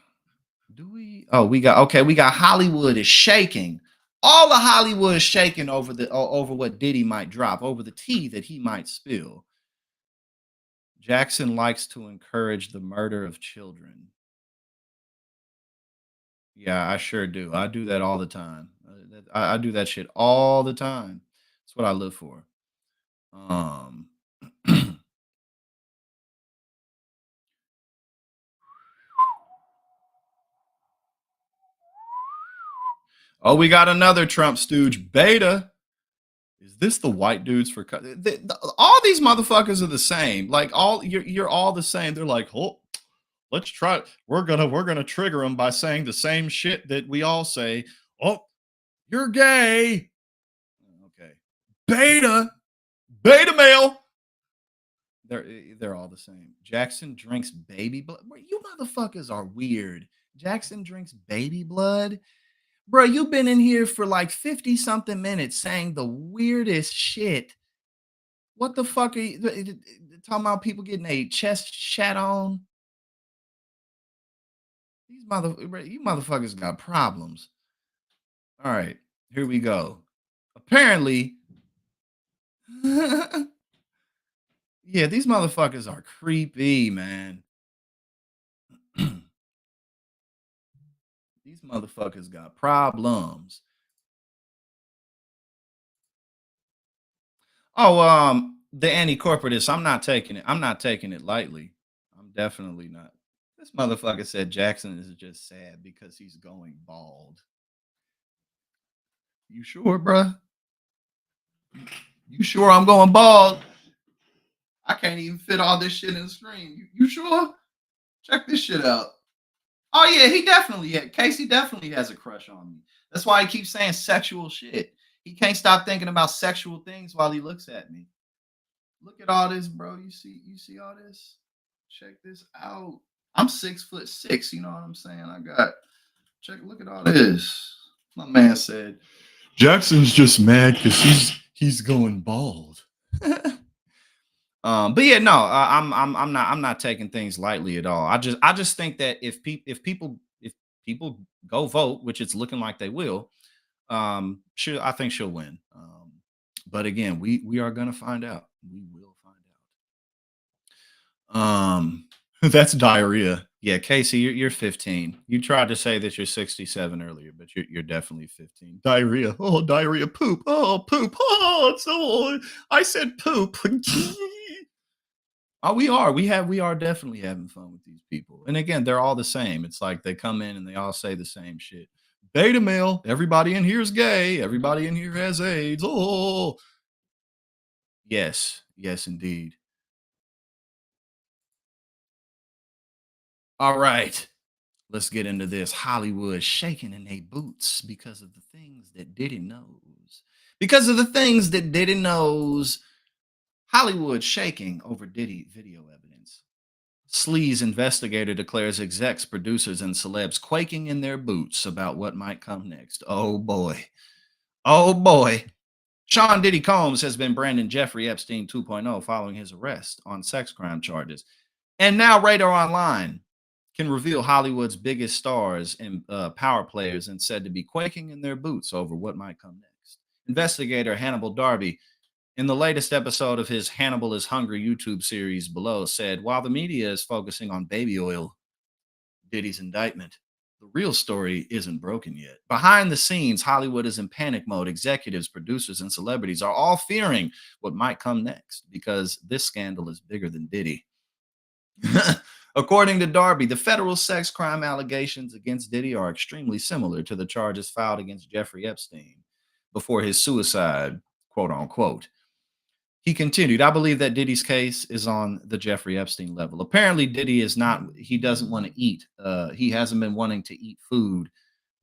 Do we? Oh, we got okay. We got Hollywood is shaking. All of Hollywood is shaking over over what Diddy might drop, over the tea that he might spill. Jackson likes to encourage the murder of children. Yeah, I sure do. I do that all the time. I do that shit all the time. That's what I live for. Um. Oh, we got another Trump stooge, Beta. Is this the white dudes for all these motherfuckers are the same? Like you're all the same. They're like, oh, let's try. We're gonna trigger them by saying the same shit that we all say. Oh, you're gay. Okay, beta male. They're all the same. Jackson drinks baby blood. You motherfuckers are weird. Jackson drinks baby blood. Bro, you've been in here for like 50 something minutes saying the weirdest shit. What the fuck are you talking about? People getting a chest shat on? You motherfuckers got problems. All right, here we go. Apparently, yeah, these motherfuckers are creepy, man. These motherfuckers got problems. Oh, the anti-corporatists, I'm not taking it. I'm not taking it lightly. I'm definitely not. This motherfucker said Jackson is just sad because he's going bald. You sure, bruh? You sure I'm going bald? I can't even fit all this shit in the screen. You sure? Check this shit out. Oh yeah, Casey definitely has a crush on me. That's why he keeps saying sexual shit. He can't stop thinking about sexual things while he looks at me. Look at all this, bro. You see all this? Check this out. I'm 6'6". You know what I'm saying? Look at all this. My man said, Jackson's just mad because he's going bald. But yeah, no, I'm not taking things lightly at all. I just think that if people go vote, which it's looking like they will, I think she'll win. But again, we are gonna find out. We will find out. That's diarrhea. Yeah, Casey, you're 15. You tried to say that you're 67 earlier, but you're definitely 15. Diarrhea. Oh, diarrhea. Poop. Oh, poop. Oh, it's so. I said poop. Oh, we are. We are definitely having fun with these people. And again, they're all the same. It's like they come in and they all say the same shit. Beta male. Everybody in here is gay. Everybody in here has AIDS. Oh, yes, yes, indeed. All right, let's get into this. Hollywood shaking in their boots because of the things that Diddy knows. Because of the things that Diddy knows. Hollywood shaking over Diddy video evidence. Sleaze investigator declares execs, producers, and celebs quaking in their boots about what might come next. Oh boy. Oh boy. Sean Diddy Combs has been Brandon Jeffrey Epstein 2.0 following his arrest on sex crime charges. And now Radar Online can reveal Hollywood's biggest stars and power players and said to be quaking in their boots over what might come next. Investigator Hannibal Darby in the latest episode of his Hannibal is Hungry YouTube series below, said, while the media is focusing on baby oil, Diddy's indictment, the real story isn't broken yet. Behind the scenes, Hollywood is in panic mode. Executives, producers, and celebrities are all fearing what might come next because this scandal is bigger than Diddy. According to Darby, the federal sex crime allegations against Diddy are extremely similar to the charges filed against Jeffrey Epstein before his suicide, quote unquote. He continued, I believe that Diddy's case is on the Jeffrey Epstein level. Apparently, Diddy is not, he doesn't want to eat. He hasn't been wanting to eat food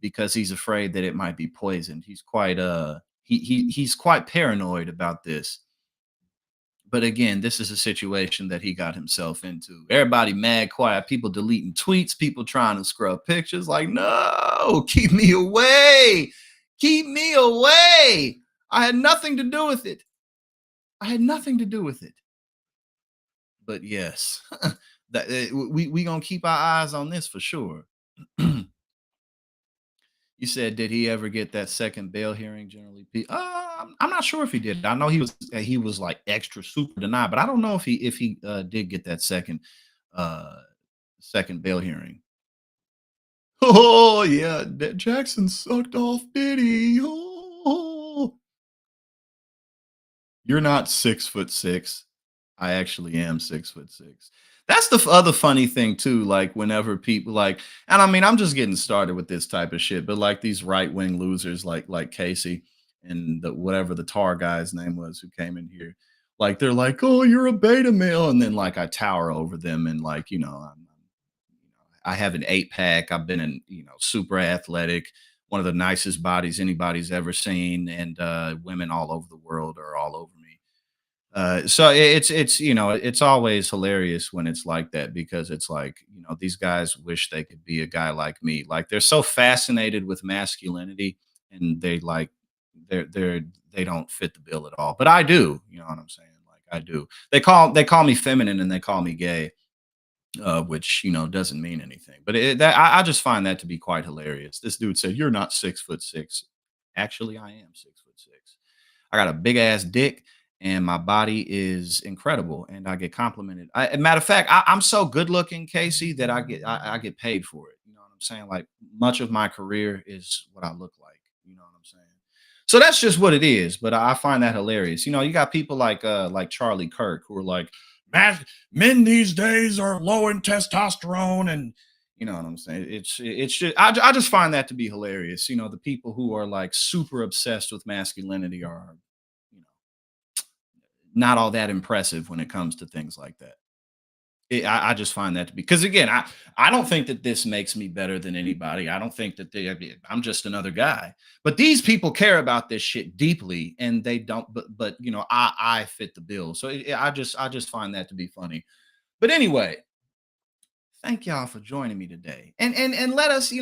because he's afraid that it might be poisoned. He's quite he's quite paranoid about this. But again, this is a situation that he got himself into. Everybody mad quiet, people deleting tweets, people trying to scrub pictures like, no, keep me away. Keep me away. I had nothing to do with it. I had nothing to do with it. But yes, that we gonna keep our eyes on this for sure. You said, did he ever get that second bail hearing? Generally, I'm not sure if he did. I know he was like extra super denied, but I don't know if he did get that uh, second bail hearing. Oh yeah, Jackson sucked off Diddy. Oh. You're not 6'6". I actually am 6'6". That's the other funny thing too. Like whenever people like, and I mean, I'm just getting started with this type of shit, but like these right wing losers, like Casey and the whatever the tar guy's name was who came in here, like they're like, oh, you're a beta male, and then like I tower over them, and like I have an 8-pack. I've been super athletic, one of the nicest bodies anybody's ever seen, and women all over the world are all over me. So it's it's always hilarious when it's like that because it's like these guys wish they could be a guy like me. Like they're so fascinated with masculinity and they don't fit the bill at all. But I do, you know what I'm saying? Like I do. They call me feminine and they call me gay, which doesn't mean anything. But I just find that to be quite hilarious. This dude said, "You're not 6'6". Actually, I am 6'6". I got a big ass dick, and my body is incredible, and I get complimented. Matter of fact, I'm so good looking, Casey, that I get paid for it. You know what I'm saying? Like much of my career is what I look like. You know what I'm saying? So that's just what it is. But I find that hilarious. You got people like Charlie Kirk who are like, men these days are low in testosterone, and you know what I'm saying. It's just I just find that to be hilarious. The people who are like super obsessed with masculinity are not all that impressive when it comes to things like that. I just find that to be because again, I don't think that this makes me better than anybody. I don't think that I'm just another guy. But these people care about this shit deeply, and they don't. But I fit the bill. So I just find that to be funny. But anyway, thank y'all for joining me today, and let us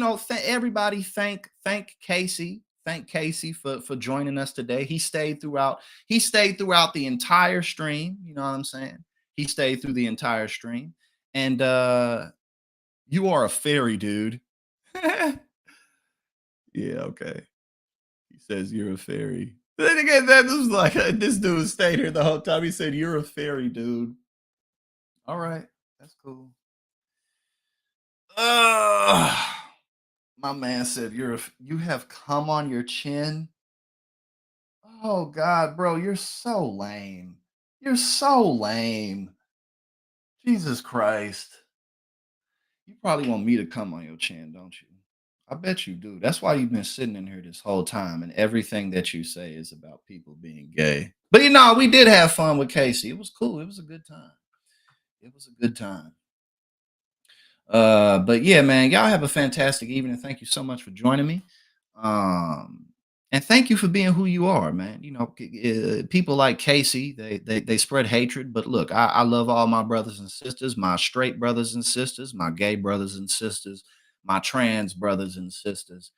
everybody thank Casey. Thank Casey for joining us today. He stayed throughout the entire stream. You know what I'm saying? He stayed through the entire stream. And you are a fairy, dude. Yeah, okay. He says you're a fairy. Then again, that was like this dude stayed here the whole time. He said, you're a fairy, dude. All right, that's cool. My man said you have cum on your chin. Oh God, bro, you're so lame. You're so lame. Jesus Christ. You probably want me to come on your chin, don't you? I bet you do. That's why you've been sitting in here this whole time, and everything that you say is about people being gay. But we did have fun with Casey. It was cool. It was a good time. It was a good time. But yeah, man, y'all have a fantastic evening. Thank you so much for joining me. And thank you for being who you are, man. People like Casey, they spread hatred, but look, I love all my brothers and sisters, my straight brothers and sisters, my gay brothers and sisters, my trans brothers and sisters.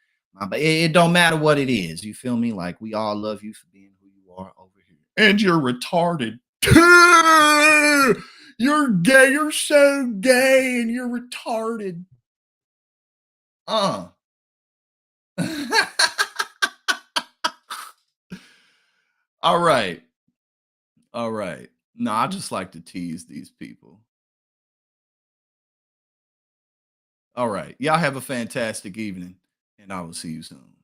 It don't matter what it is. You feel me? Like we all love you for being who you are over here. And you're retarded. You're gay. You're so gay and you're retarded. All right. All right. No, I just like to tease these people. All right. Y'all have a fantastic evening, and I will see you soon.